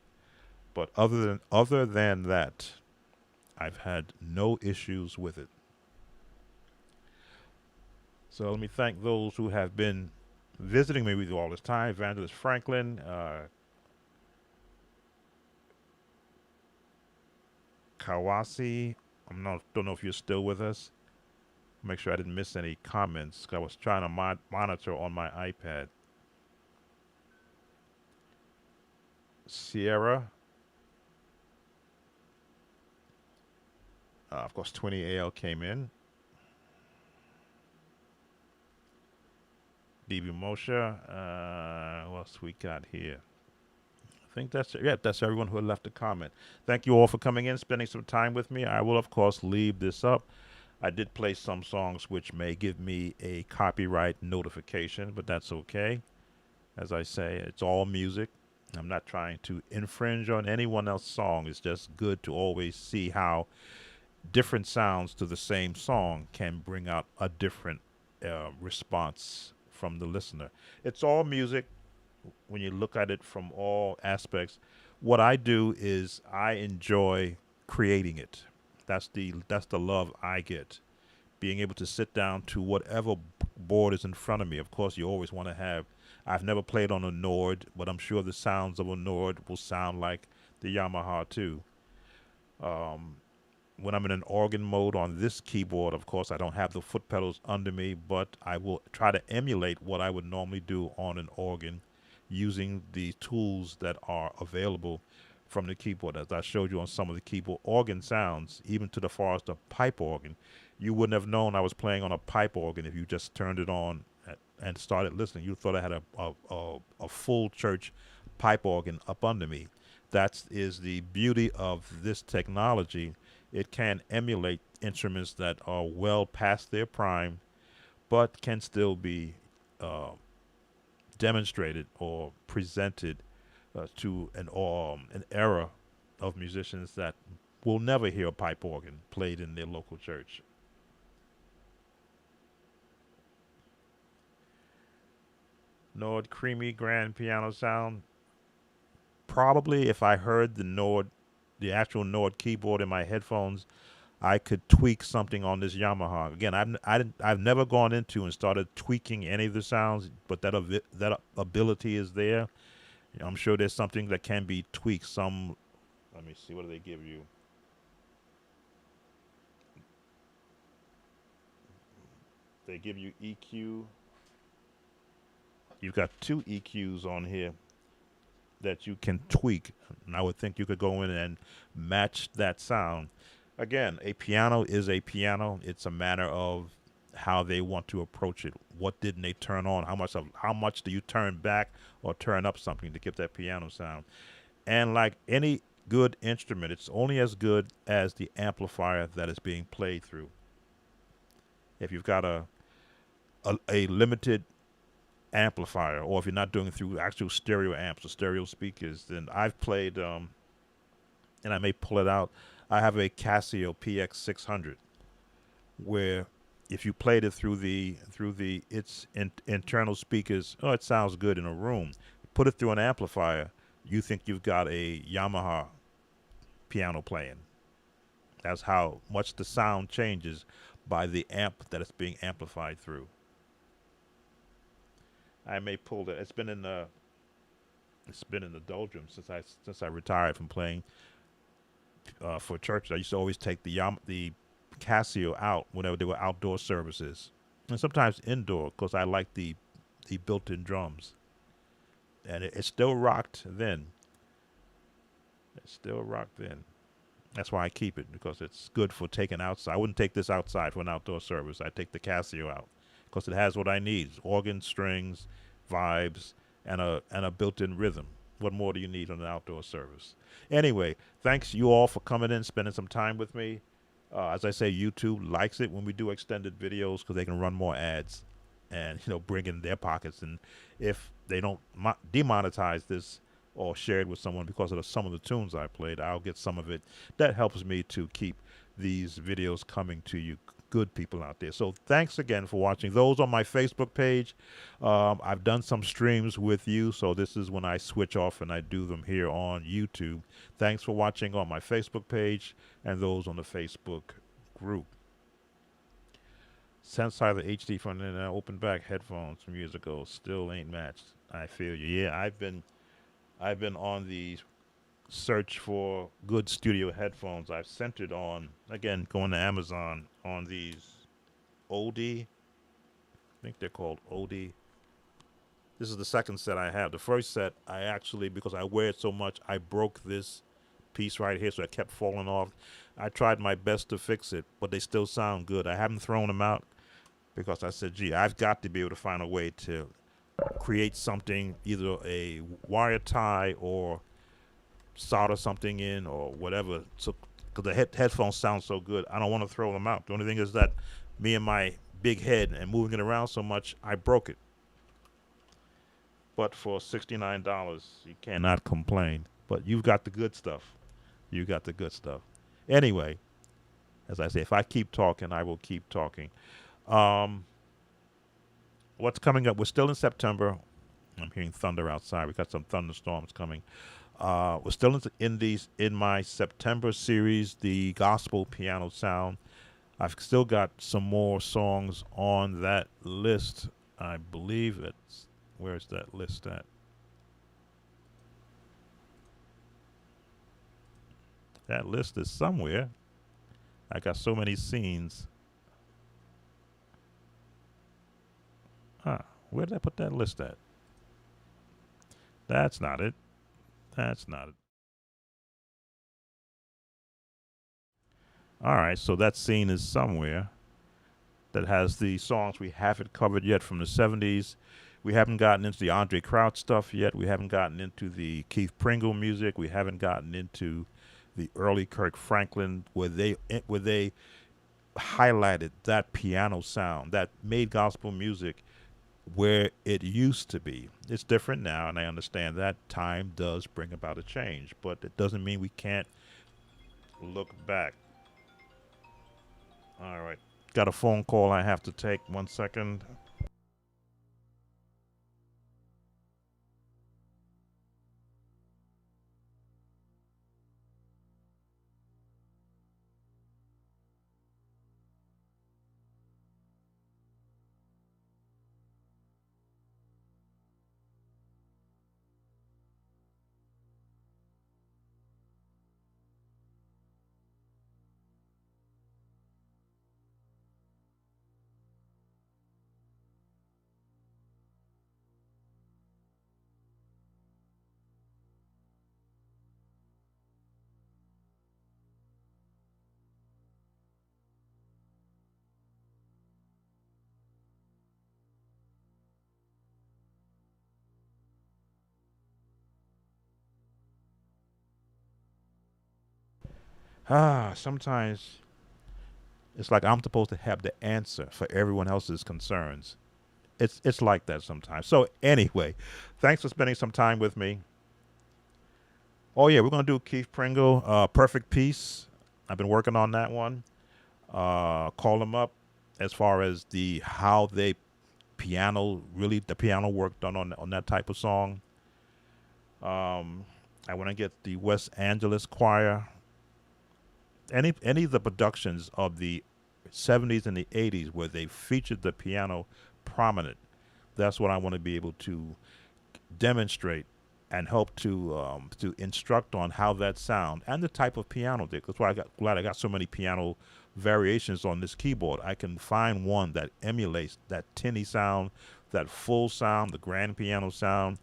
Speaker 1: But other than that, I've had no issues with it. So let me thank those who have been visiting me with you all this time. Evangelist Franklin, Kawasi, Don't know if you're still with us. Make sure I didn't miss any comments. 'Cause I was trying to monitor on my iPad. Sierra, of course, 20AL came in. DB Moshe. What else we got here? I think that's everyone who left a comment. Thank you all for coming in, spending some time with me. I will, of course, leave this up. I did play some songs which may give me a copyright notification, but that's okay. As I say, it's all music. I'm not trying to infringe on anyone else's song. It's just good to always see how different sounds to the same song can bring out a different response from the listener. It's all music when you look at it from all aspects. What I do is I enjoy creating it. That's the love I get. Being able to sit down to whatever board is in front of me. Of course, you always want to have. I've never played on a Nord, but I'm sure the sounds of a Nord will sound like the Yamaha too. Um, when I'm in an organ mode on this keyboard, of course, I don't have the foot pedals under me, but I will try to emulate what I would normally do on an organ using the tools that are available from the keyboard. As I showed you on some of the keyboard organ sounds, even to the far as the pipe organ, you wouldn't have known I was playing on a pipe organ if you just turned it on and started listening. You thought I had a full church pipe organ up under me. That is the beauty of this technology. It can emulate instruments that are well past their prime, but can still be uh, demonstrated or presented to an era of musicians that will never hear a pipe organ played in their local church. Nord creamy grand piano sound. Probably if I heard the actual Nord keyboard in my headphones, I could tweak something on this Yamaha. Again, I've never gone into and started tweaking any of the sounds, but that ability is there. I'm sure there's something that can be tweaked. Let me see, what do they give you? They give you EQ. You've got two EQs on here that you can tweak. And I would think you could go in and match that sound. Again, a piano is a piano. It's a matter of how they want to approach it. What didn't they turn on? How much do you turn back or turn up something to get that piano sound? And like any good instrument, it's only as good as the amplifier that is being played through. If you've got a limited amplifier, or if you're not doing it through actual stereo amps or stereo speakers, then I've played, and I may pull it out. I have a Casio PX600 where if you played it through the its internal speakers, oh, it sounds good in a room. Put it through an amplifier, you think you've got a Yamaha piano playing. That's how much the sound changes by the amp that it's being amplified through. I may pull it. It's been in the doldrums since I retired from playing for church. I used to always take the Casio out whenever there were outdoor services, and sometimes indoor because I like the built-in drums, and it still rocked then. It still rocked then. That's why I keep it, because it's good for taking outside. I wouldn't take this outside for an outdoor service. I take the Casio out because it has what I need: organ, strings, vibes, and a built-in rhythm. What more do you need on an outdoor service? Anyway, thanks you all for coming in, spending some time with me. As I say, YouTube likes it when we do extended videos because they can run more ads and bring in their pockets. And if they don't demonetize this or share it with someone because of some of the tunes I played, I'll get some of it. That helps me to keep these videos coming to you good people out there. So thanks again for watching. Those on my Facebook page, I've done some streams with you, so this is when I switch off and I do them here on YouTube. Thanks for watching on my Facebook page and those on the Facebook group. Sennheiser HD front end open back headphones from years ago still ain't matched. I feel you. Yeah, I've been on the search for good studio headphones, I've centered on, again, going to Amazon on these OD. I think they're called OD. This is the second set I have. The first set, I actually, because I wear it so much, I broke this piece right here, so it kept falling off. I tried my best to fix it, but they still sound good. I haven't thrown them out because I said, gee, I've got to be able to find a way to create something, either a wire tie or solder something in or whatever. So, because the headphones sound so good, I don't want to throw them out. The only thing is that me and my big head and moving it around so much, I broke it. But for $69, you cannot complain. But you've got the good stuff. You got the good stuff. Anyway, as I say, if I keep talking, I will keep talking. Um, what's coming up? We're still in September. I'm hearing thunder outside. We got some thunderstorms coming. We're still in my September series, the gospel piano sound. I've still got some more songs on that list. I believe it's, where's that list at? That list is somewhere. I got so many scenes. Where did I put that list at? That's not it. That's not it. All right, so that scene is somewhere that has the songs we haven't covered yet from the 70s. We haven't gotten into the Andre Crouch stuff yet. We haven't gotten into the Keith Pringle music. We haven't gotten into the early Kirk Franklin, where they highlighted that piano sound that made gospel music where it used to be. It's different now, and I understand that time does bring about a change, but it doesn't mean we can't look back. All right. Got a phone call I have to take. 1 second. Sometimes it's like I'm supposed to have the answer for everyone else's concerns. It's like that sometimes. So anyway, thanks for spending some time with me. Oh yeah, we're gonna do Keith Pringle, Perfect Peace. I've been working on that one. Call them up as far as the how they piano, really the piano work done on that type of song. Um, I want to get the West Angeles Choir. Any of the productions of the 70s and the 80s where they featured the piano prominent. That's what I want to be able to demonstrate and help to instruct on how that sound and the type of piano. That's why I got glad I got so many piano variations on this keyboard. I can find one that emulates that tinny sound, that full sound, the grand piano sound.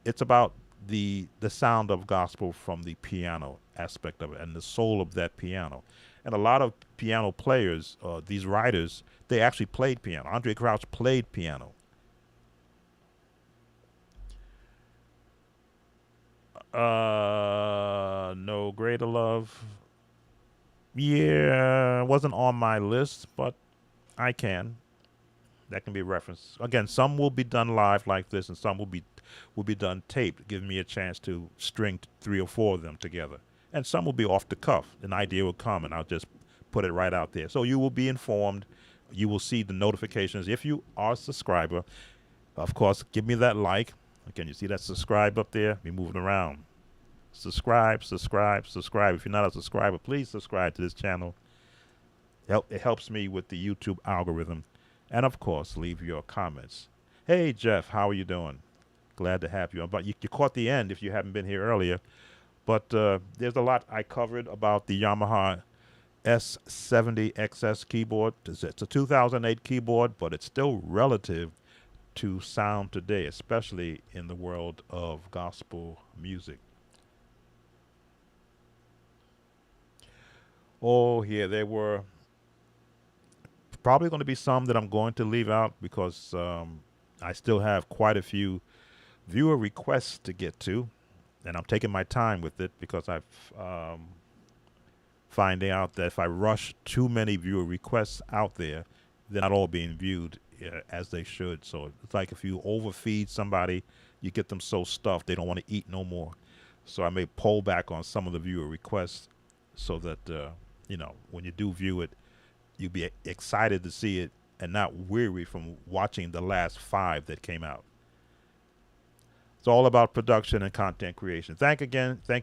Speaker 1: It's about the sound of gospel from the piano aspect of it and the soul of that piano. And a lot of piano players, these writers, they actually played piano. Andre Crouch played piano. No Greater Love. Yeah, wasn't on my list, but I can. That can be a reference. Again, some will be done live like this, and some will be done taped, giving me a chance to string three or four of them together. And some will be off the cuff. An idea will come, and I'll just put it right out there. So you will be informed. You will see the notifications if you are a subscriber. Of course, give me that like. Again, you see that subscribe up there? Be moving around. Subscribe, subscribe, subscribe. If you're not a subscriber, please subscribe to this channel. It helps me with the YouTube algorithm. And of course, leave your comments. Hey, Jeff, how are you doing? Glad to have you. But you caught the end if you haven't been here earlier. But there's a lot I covered about the Yamaha S70XS keyboard. It's a 2008 keyboard, but it's still relative to sound today, especially in the world of gospel music. Oh, yeah, there were probably going to be some that I'm going to leave out because I still have quite a few viewer requests to get to, and I'm taking my time with it because I've finding out that if I rush too many viewer requests out there, they're not all being viewed as they should. So it's like if you overfeed somebody, you get them so stuffed they don't want to eat no more. So I may pull back on some of the viewer requests so that when you do view it, you'll be excited to see it and not weary from watching the last 5 that came out. It's all about production and content creation. Thank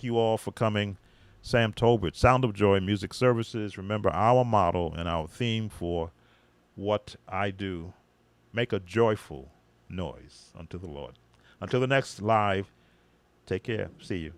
Speaker 1: you all for coming. Sam Tolbert, Sound of Joy Music Services. Remember our motto and our theme for what I do: make a joyful noise unto the Lord. Until the next live, take care. See you.